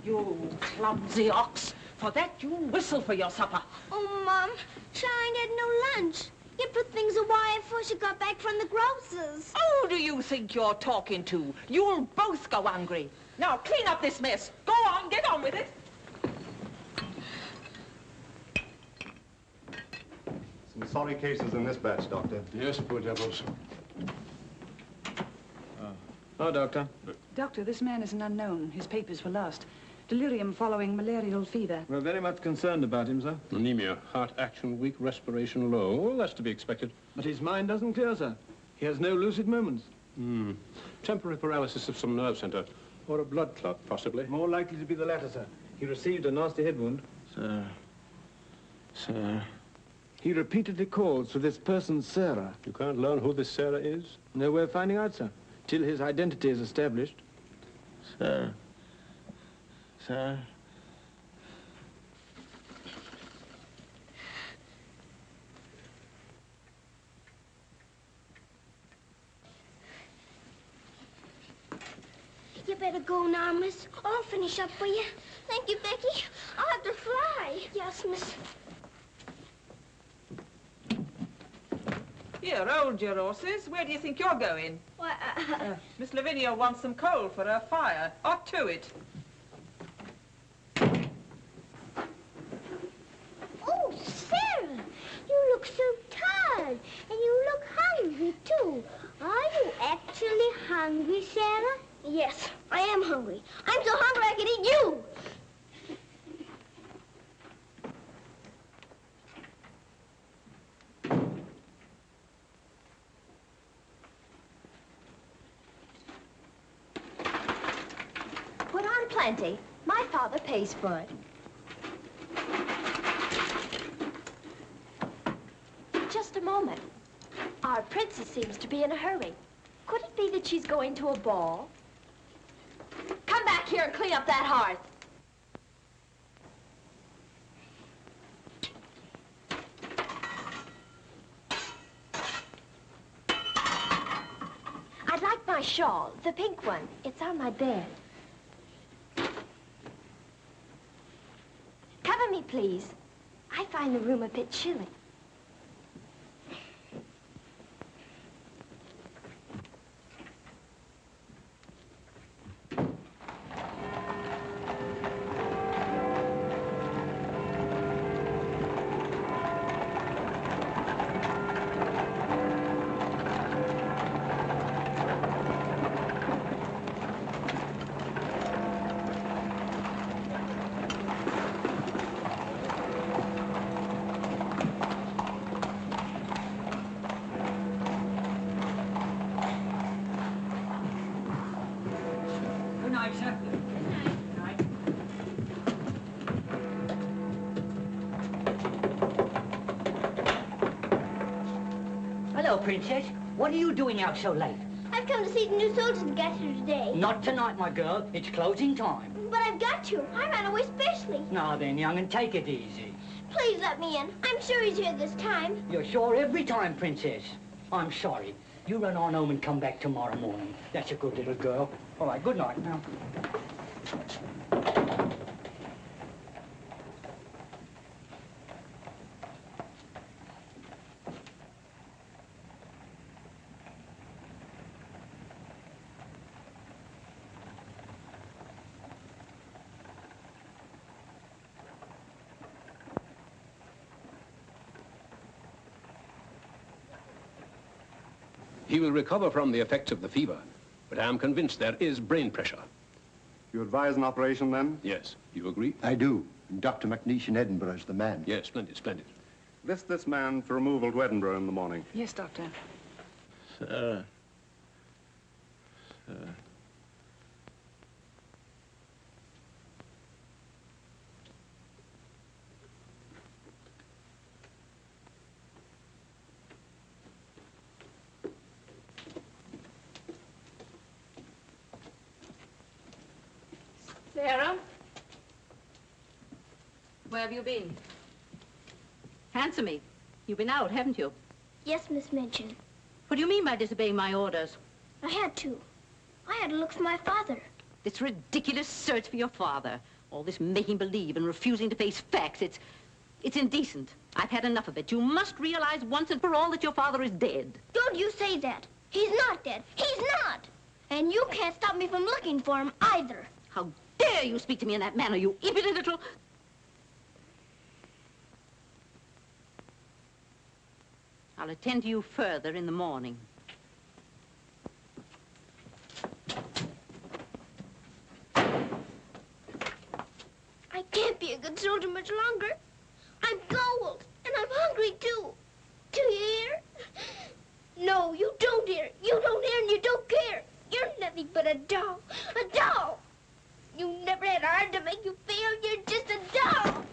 You clumsy ox. For that, you whistle for your supper. Oh, Mom, Shine had no lunch. You put things away before she got back from the grocer's. Who do you think you're talking to? You'll both go hungry. Now, clean up this mess. Go on, get on with it. Some sorry cases in this batch, Doctor. Yes, poor devils. Oh, Doctor. Doctor, this man is an unknown. His papers were lost. Delirium following malarial fever. We're very much concerned about him, sir. Anemia, heart action weak, respiration low. Well, that's to be expected. But his mind doesn't clear, sir. He has no lucid moments. Temporary paralysis of some nerve center. Or a blood clot, possibly. More likely to be the latter, sir. He received a nasty head wound. Sir. He repeatedly calls for this person, Sarah. You can't learn who this Sarah is? No way of finding out, sir. Till his identity is established. Sir. better go now, miss. I'll finish up for you. Thank you, Becky. I'll have to fly. Yes, miss. Here, hold your horses. Where do you think you're going? Why, Miss Lavinia wants some coal for her fire. Hot to it. Oh, Sarah, you look so tired, and you look hungry, too. Are you actually hungry, Sarah? Yes, I am hungry. I'm so hungry I could eat you. Put on plenty. My father pays for it. Just a moment. Our princess seems to be in a hurry. Could it be that she's going to a ball? Come back here and clean up that hearth. I'd like my shawl, the pink one. It's on my bed. Cover me, please. I find the room a bit chilly. Good night, sir. Hello, Princess. What are you doing out so late? I've come to see the new soldiers that got here today. Not tonight, my girl. It's closing time. But I've got to. I ran away specially. Now then, young, and take it easy. Please let me in. I'm sure he's here this time. You're sure every time, Princess. I'm sorry. You run on home and come back tomorrow morning. That's a good little girl. All right, good night now. He will recover from the effects of the fever, but I am convinced there is brain pressure. You advise an operation, then? Yes. You agree? I do. And Dr. McNeish in Edinburgh is the man. Yes, splendid, splendid. List this man for removal to Edinburgh in the morning. Yes, Doctor. Sir. Sir. Sarah? Where have you been? Answer me. You've been out, haven't you? Yes, Miss Minchin. What do you mean by disobeying my orders? I had to. I had to look for my father. This ridiculous search for your father. All this making believe and refusing to face facts. It's indecent. I've had enough of it. You must realize once and for all that your father is dead. Don't you say that. He's not dead. He's not. And you can't stop me from looking for him either. How dare you speak to me in that manner, you impudent little... I'll attend to you further in the morning. I can't be a good soldier much longer. I'm cold, and I'm hungry, too. Do you hear? No, you don't hear. You don't hear and you don't care. You're nothing but a doll. A doll. You never had a heart to make you feel. You're just a doll.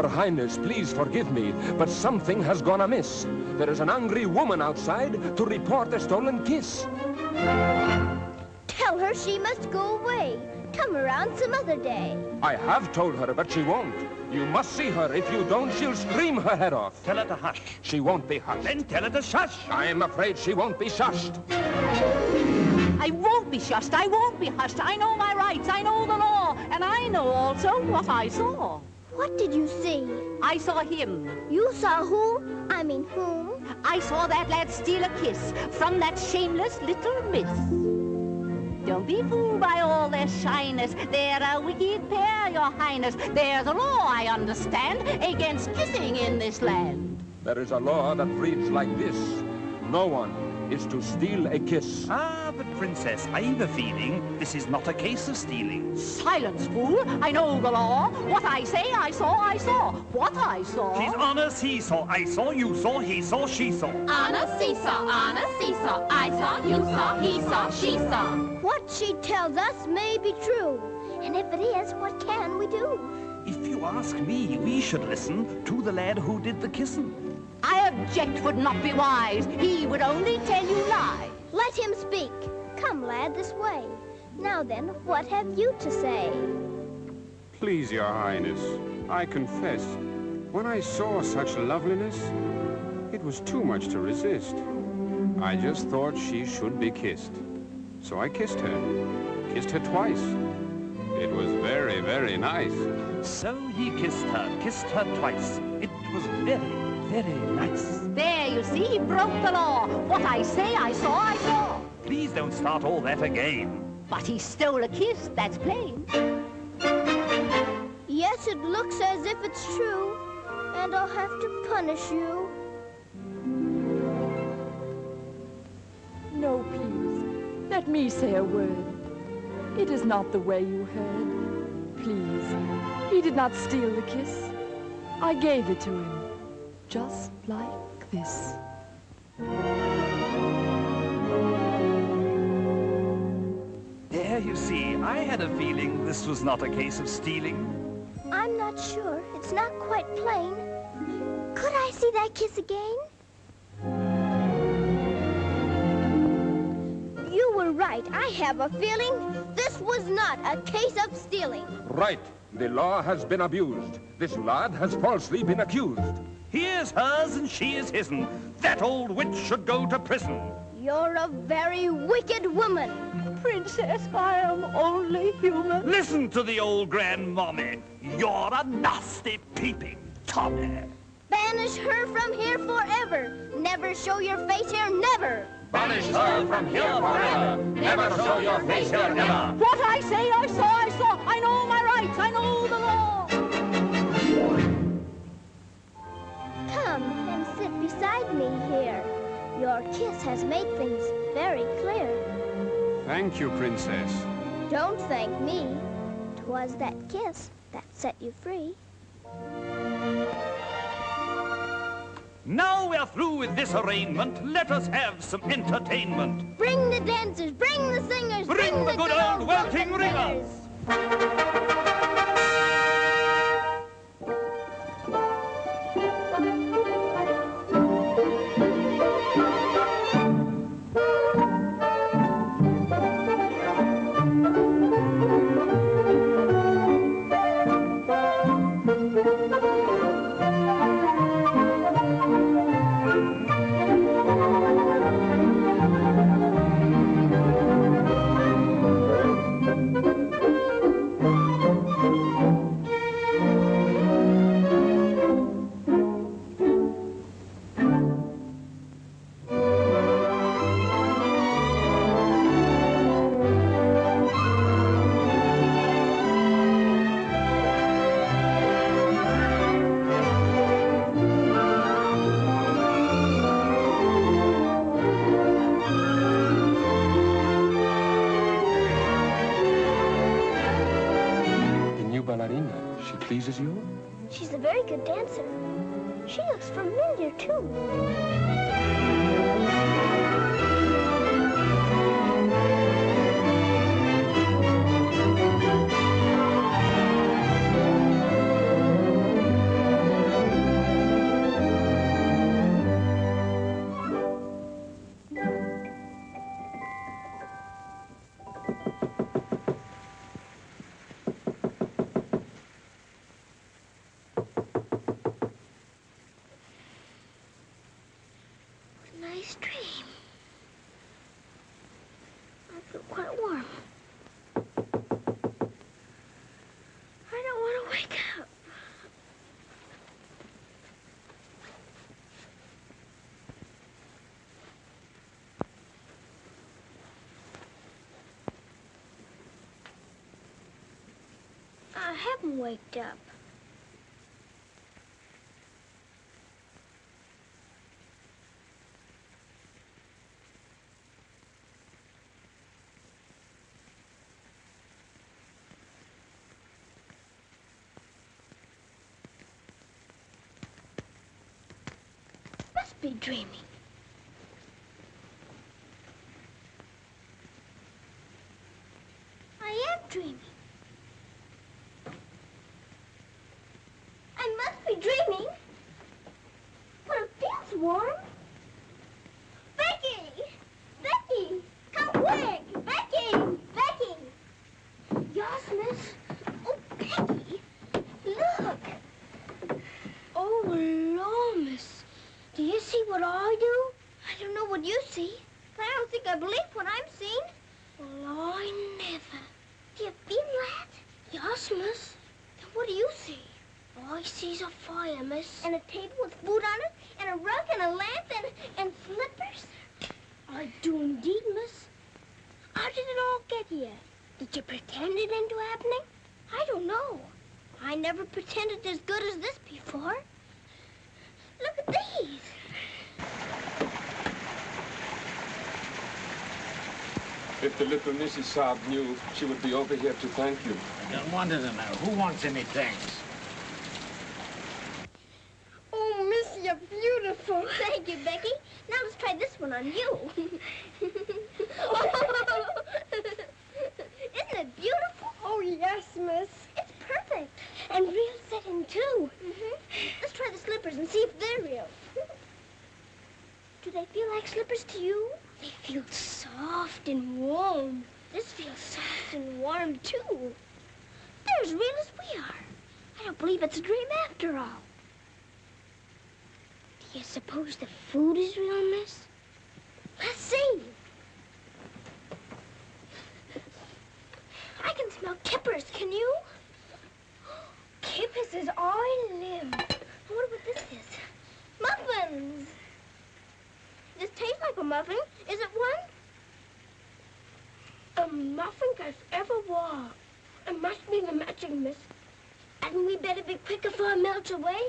Your Highness, please forgive me, but something has gone amiss. There is an angry woman outside to report a stolen kiss. Tell her she must go away. Come around some other day. I have told her, but she won't. You must see her. If you don't, she'll scream her head off. Tell her to hush. She won't be hushed. Then tell her to shush. I am afraid she won't be shushed. I won't be shushed. I won't be hushed. I know my rights. I know the law. And I know also what I saw. What did you see? I saw him. You saw who? I mean whom? I saw that lad steal a kiss from that shameless little miss. Don't be fooled by all their shyness. They're a wicked pair, Your Highness. There's a law, I understand, against kissing in this land. There is a law that reads like this. No one is to steal a kiss. Ah, but Princess, I've a feeling this is not a case of stealing. Silence, fool. I know the law. What I say, I saw, I saw. What I saw... She's on a seesaw. I saw, you saw, he saw, she saw. On a seesaw, on a seesaw. I saw, you saw, he saw, she saw. What she tells us may be true. And if it is, what can we do? If you ask me, we should listen to the lad who did the kissing. I object would not be wise. He would only tell you lies. Let him speak. Come, lad, this way. Now then, what have you to say? Please, Your Highness, I confess, when I saw such loveliness, it was too much to resist. I just thought she should be kissed. So I kissed her twice. It was very, very nice. So he kissed her twice. It was very, very nice. There, you see, he broke the law. What I say, I saw, I saw. Please don't start all that again. But he stole a kiss, that's plain. Yes, it looks as if it's true. And I'll have to punish you. No, please. Let me say a word. It is not the way you heard. Please. He did not steal the kiss. I gave it to him. Just like this. There, you see, I had a feeling this was not a case of stealing. I'm not sure. It's not quite plain. Could I see that kiss again? You were right. I have a feeling this was not a case of stealing. Right. The law has been abused. This lad has falsely been accused. He is hers and she is his'n. That old witch should go to prison. You're a very wicked woman. Princess, I am only human. Listen to the old grandmommy. You're a nasty peeping Tommy. Banish her from here forever. Never show your face here, never. Banish her from here forever. Never show your face here, never. What I say, I saw, I saw. I know my rights, I know the law. Come and sit beside me here. Your kiss has made things very clear. Thank you, Princess. Don't thank me. 'Twas that kiss that set you free. Now we're through with this arraignment. Let us have some entertainment. Bring the dancers, bring the singers, Bring the good old welting ringers. She pleases you? She's a very good dancer. She looks familiar, too. quite warm. I don't want to wake up. I haven't waked up. Must be dreaming. I am dreaming. I must be dreaming. But it feels warm. Becky! Becky! Come quick! Becky! Becky! Yes, miss? Oh, Becky! Look! Oh, Lord, miss. Do you see what I do? I don't know what you see, but I don't think I believe what I'm seeing. Well, I never. Do you feel that? Yes, miss. Then what do you see? All I see's a fire, miss. And a table with food on it, and a rug, and a lamp, and slippers. I do indeed, miss. How did it all get here? Did you pretend it into happening? I don't know. I never pretended as good as this before. Look at these. If the little Mrs. Saab knew, she would be over here to thank you. I don't want to know. Who wants any thanks? Oh, miss, you're beautiful. Thank you, Becky. Now let's try this one on you. Isn't it beautiful? Oh, yes, miss. It's perfect. And real setting, too. Let's try the slippers and see if they're real. Do they feel like slippers to you? They feel soft and warm. This feels soft and warm, too. They're as real as we are. I don't believe it's a dream after all. Do you suppose the food is real, miss? Let's see. I can smell kippers, can you? Kippers is all I live. I wonder what this is. Muffins! This tastes like a muffin. Is it one? A muffin I've ever wore. It must be the magic, miss. Hadn't we better be quick before it melts away?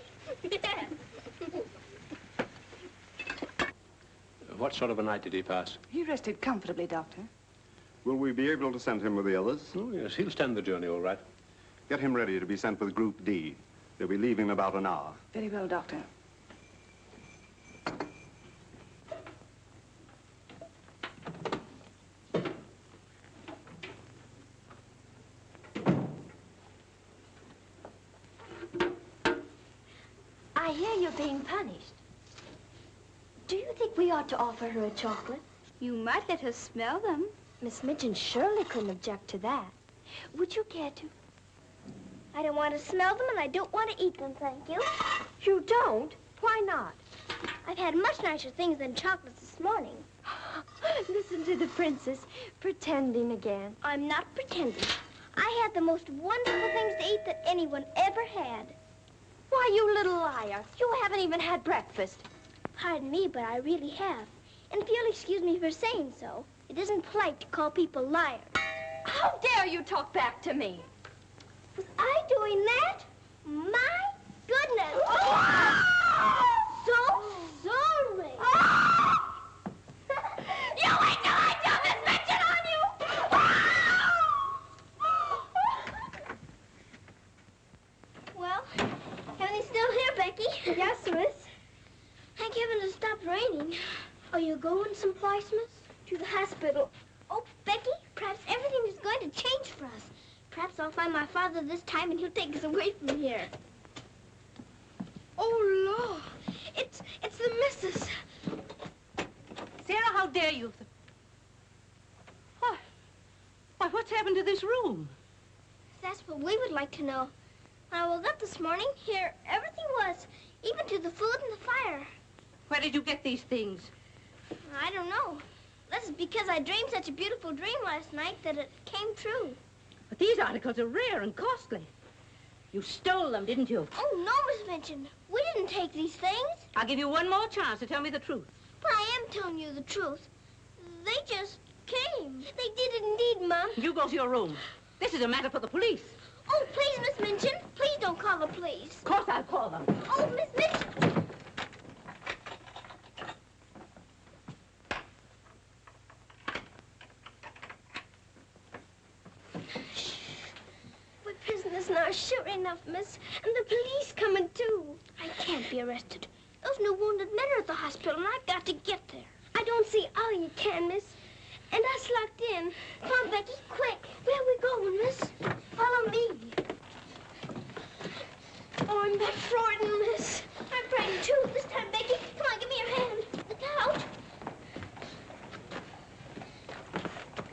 What sort of a night did he pass? He rested comfortably, Doctor. Will we be able to send him with the others? Oh, yes, he'll stand the journey all right. Get him ready to be sent with Group D. They'll be leaving in about an hour. Very well, Doctor. I hear you're being punished. Do you think we ought to offer her a chocolate? You might let her smell them. Miss Mitchell surely couldn't object to that. Would you care to? I don't want to smell them and I don't want to eat them, thank you. You don't? Why not? I've had much nicer things than chocolates this morning. Listen to the princess, pretending again. I'm not pretending. I had the most wonderful things to eat that anyone ever had. Why, you little liar. You haven't even had breakfast. Pardon me, but I really have. And if you'll excuse me for saying so, it isn't polite to call people liars. How dare you talk back to me? Was I doing that? My goodness. So sorry. You wait till I tell Miss Mitchell on you. Well, heaven is still here, Becky. Yes, miss. Thank heaven it stopped raining. Are you going someplace, miss? To the hospital. Oh, Becky, perhaps everything is going to change for us. Perhaps I'll find my father this time and he'll take us away from here. Oh, Lord. It's the missus. Sarah, how dare you? Why, what's happened to this room? That's what we would like to know. When I woke up this morning, here everything was, even to the food and the fire. Where did you get these things? I don't know. Let's because I dreamed such a beautiful dream last night that it came true. But these articles are rare and costly. You stole them, didn't you? Oh, no, Miss Minchin. We didn't take these things. I'll give you one more chance to tell me the truth. But I am telling you the truth. They just came. They did indeed, Mom. You go to your room. This is a matter for the police. Oh, please, Miss Minchin. Please don't call the police. Of course I'll call them. Oh, Miss Minchin. We're prisoners now, sure enough, miss. And the police coming, too. I can't be arrested. Those new wounded men are at the hospital, and I've got to get there. I don't see how you can, miss. And us locked in. Come on, Becky, quick. Where are we going, miss? Follow me. Oh, I'm that frightened, miss. I'm frightened, too. This time, Becky. Come on, give me your hand. Look out.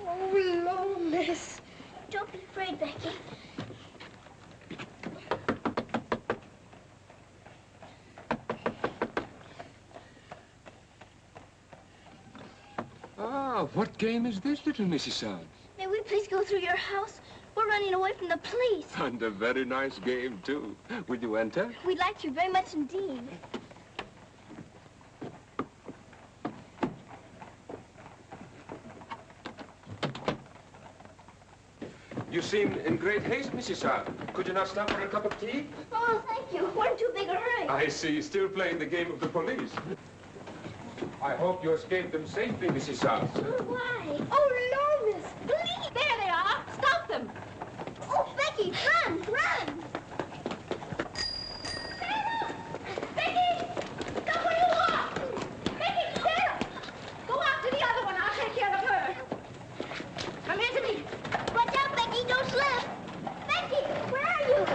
Oh, Lord, miss. Don't be afraid, Becky. Ah, what game is this, little Mrs. Suggs? May we please go through your house? We're running away from the police. And a very nice game, too. Will you enter? We'd like to very much indeed. You seem in great haste, Mrs. Suggs. Could you not stop for a cup of tea? Oh, thank you. We're in too big a hurry. I see. Still playing the game of the police. I hope you escaped them safely, Mrs. Suggs. Oh, why? Oh, Lord, miss. Please. There they are. Stop them. Oh, Becky, run, run. Sarah! Becky! Stop where you are! Becky, Sarah! Go after the other one. I'll take care of her. Come here to me. Watch out, Becky. Don't slip. Becky, where are you?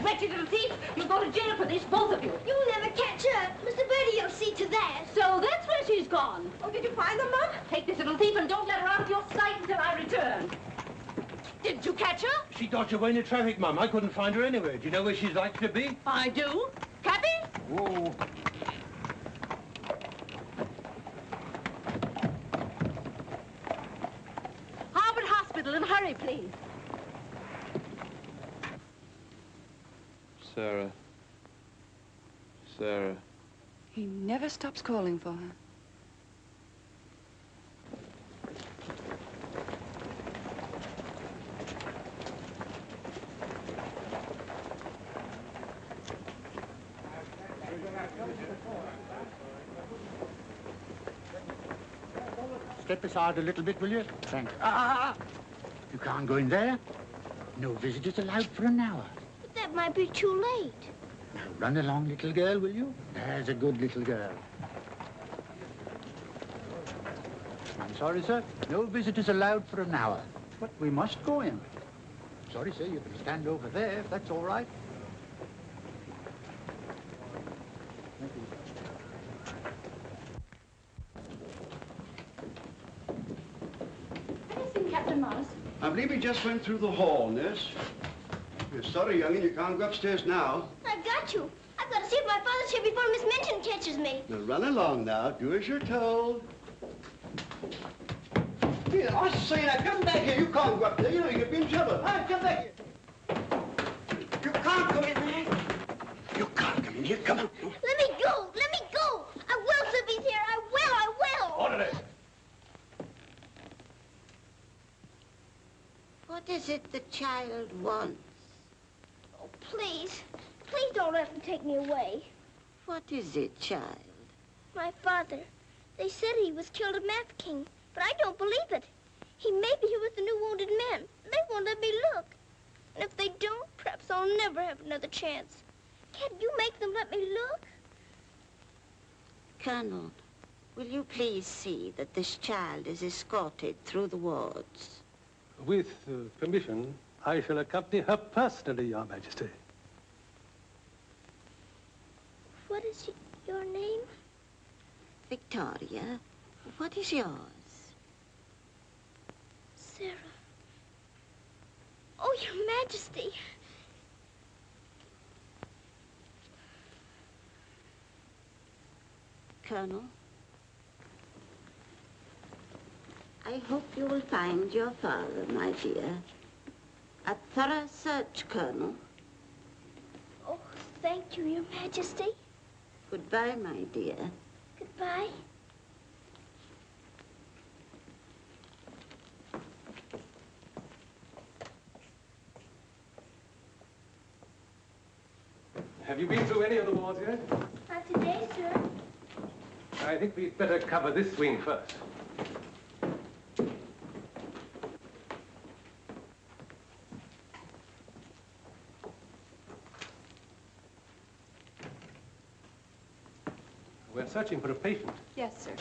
Wretched little thief. You'll go to jail for this, both of you. You'll never catch her. Mr. Birdie will see to that. So that's where she's gone. Oh, did you find them, Mum? Take this little thief and don't let her out of your sight until I return. Didn't you catch her? She dodged away in the traffic, Mum. I couldn't find her anywhere. Do you know where she's likely to be? I do. Cappy? Whoa. Harvard Hospital, and hurry, please. Sarah. Sarah. He never stops calling for her. Step aside a little bit, will you? Thanks. You can't go in there. No visitors allowed for an hour. But that might be too late. Now, run along, little girl, will you? There's a good little girl. I'm sorry, sir. No visitors allowed for an hour. But we must go in. Sorry, sir. You can stand over there, if that's all right. Thank you. Have you seen Captain Morris? I believe he just went through the hall, nurse. You're sorry, young'un, you can't go upstairs now. I've got to. I've got to see if my father's here before Miss Minchin catches me. Now run along now. Do as you're told. Here, I say now, come back here. You can't go up there. You know you could be in trouble. Come back here. You can't come in there. You can't come in here. Come on. Let me go. Let me go. I will, if he's here. I will. I will. Orderly. What is it the child wants? Oh, please. Please don't let them take me away. What is it, child? My father. They said he was killed at Mafeking, but I don't believe it. He may be here with the new wounded men. They won't let me look. And if they don't, perhaps I'll never have another chance. Can't you make them let me look? Colonel, will you please see that this child is escorted through the wards? With permission, I shall accompany her personally, Your Majesty. What is your name? Victoria, what is yours? Sarah. Oh, Your Majesty. Colonel, I hope you will find your father, my dear. A thorough search, Colonel. Oh, thank you, Your Majesty. Goodbye, my dear. Goodbye. Have you been through any of the wards yet? Not today, sir. I think we'd better cover this wing first. We're searching for a patient. Yes, sir.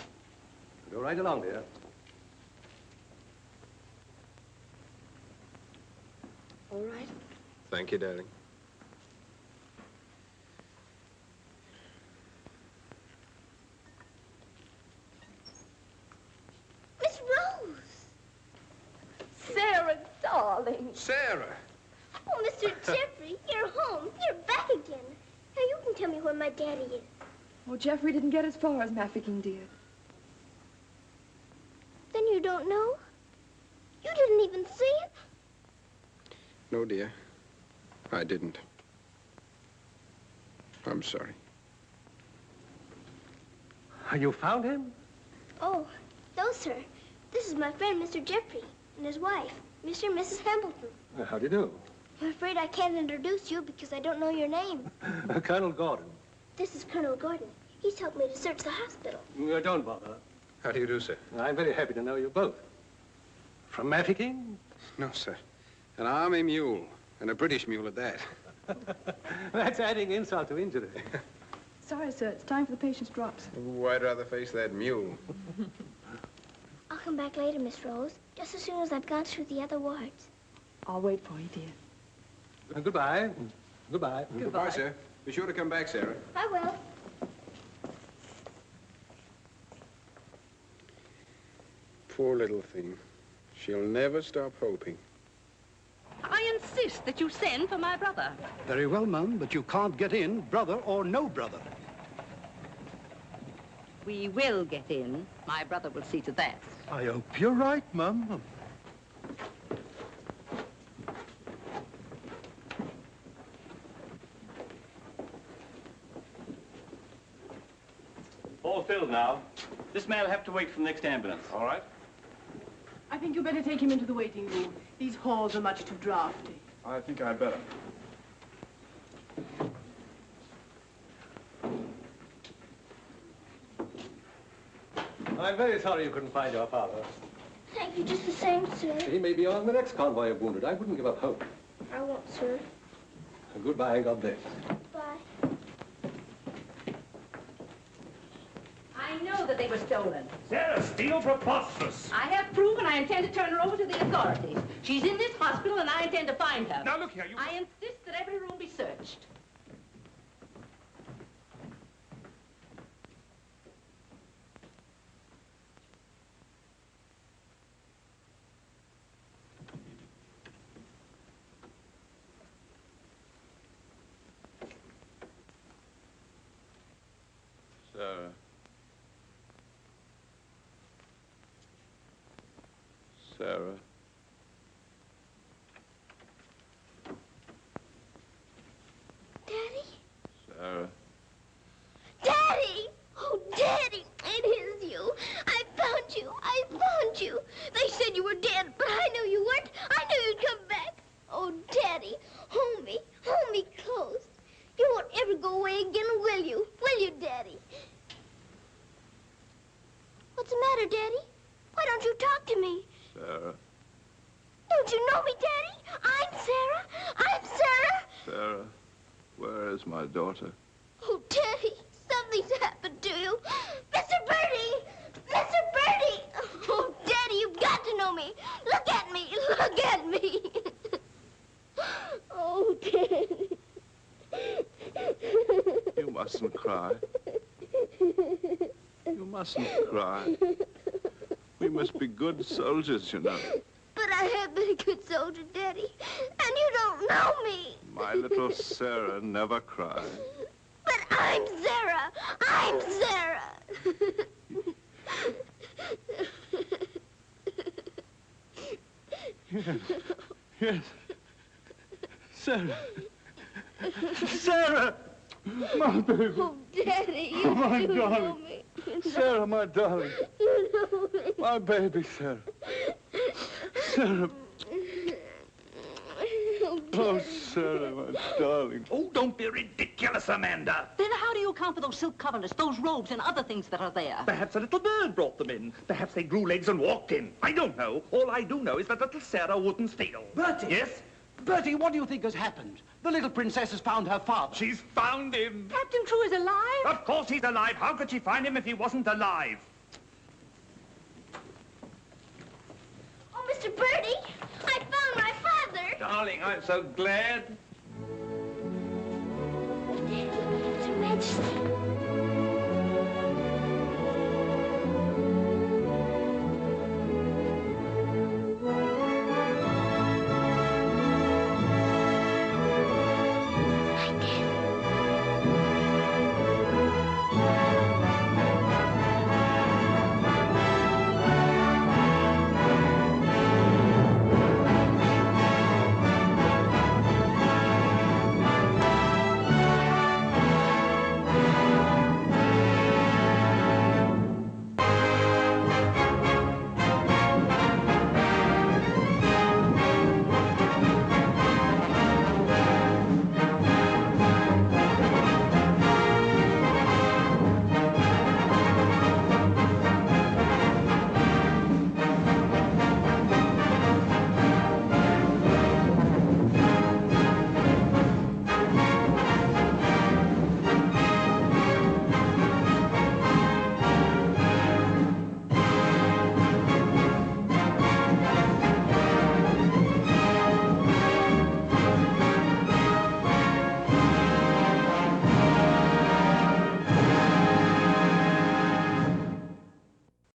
Go right along, dear. All right. Thank you, darling. Miss Rose! Sarah, darling. Sarah! Oh, Mr. Jeffrey, you're home. You're back again. Now you can tell me where my daddy is. Well, Jeffrey didn't get as far as Mafeking, dear. Then you don't know? You didn't even see him? No, dear. I didn't. I'm sorry. You found him? Oh, no, sir. This is my friend, Mr. Jeffrey, and his wife, Mr. and Mrs. Hambleton. How do you do? I'm afraid I can't introduce you because I don't know your name. Colonel Gordon. This is Colonel Gordon. He's helped me to search the hospital. Don't bother. How do you do, sir? I'm very happy to know you both. From Mafeking? No, sir. An army mule, and a British mule at that. That's adding insult to injury. Sorry, sir. It's time for the patient's drops. Ooh, I'd rather face that mule. I'll come back later, Miss Rose, just as soon as I've gone through the other wards. I'll wait for you, dear. Goodbye. Goodbye. Goodbye, sir. Be sure to come back, Sarah. I will. Poor little thing. She'll never stop hoping. I insist that you send for my brother. Very well, Mum, but you can't get in, brother or no brother. We will get in. My brother will see to that. I hope you're right, Mum. All filled now. This man will have to wait for the next ambulance. All right. I think you better take him into the waiting room. These halls are much too drafty. I think I'd better. I'm very sorry you couldn't find your father. Thank you just the same, sir. He may be on the next convoy of wounded. I wouldn't give up hope. I won't, sir. Goodbye and God bless. Bye. I know that they were stolen. Sarah, steal preposterous. I have proof, and I intend to turn her over to the authorities. She's in this hospital, and I intend to find her. Now, look here, you... I insist that every room be searched. Sarah. Sarah. Daddy? Sarah. Daddy! Oh, Daddy, it is you. I found you. I found you. They said you were dead, but I knew you weren't. I knew you'd come back. Oh, Daddy, hold me. Hold me close. You won't ever go away again, will you? Will you, Daddy? What's the matter, Daddy? Why don't you talk to me? Sarah. Don't you know me, Daddy? I'm Sarah. I'm Sarah. Sarah, where is my daughter? Oh, Daddy, something's happened to you. Mr. Birdie! Mr. Birdie! Oh, Daddy, you've got to know me. Look at me. Look at me. Oh, Daddy. You mustn't cry. You mustn't cry. We must be good soldiers, you know. But I have been a good soldier, Daddy, and you don't know me. My little Sarah never cries. But I'm Sarah. I'm Sarah. Yes. Yes. Sarah. Sarah! My baby. Oh, Daddy, you Oh, my do know darling. me. Sarah, my darling. You know me. My baby, Sarah. Sarah. Oh, Sarah, my darling. Oh, don't be ridiculous, Amanda. Then how do you account for those silk coverlets, those robes, and other things that are there? Perhaps a little bird brought them in. Perhaps they grew legs and walked in. I don't know. All I do know is that little Sarah wouldn't steal. Bertie! Yes? Bertie, what do you think has happened? The little princess has found her father. She's found him. Captain Crewe is alive? Of course he's alive. How could she find him if he wasn't alive? Oh, Mr. Birdie, I found my father. Darling, I'm so glad. His Majesty.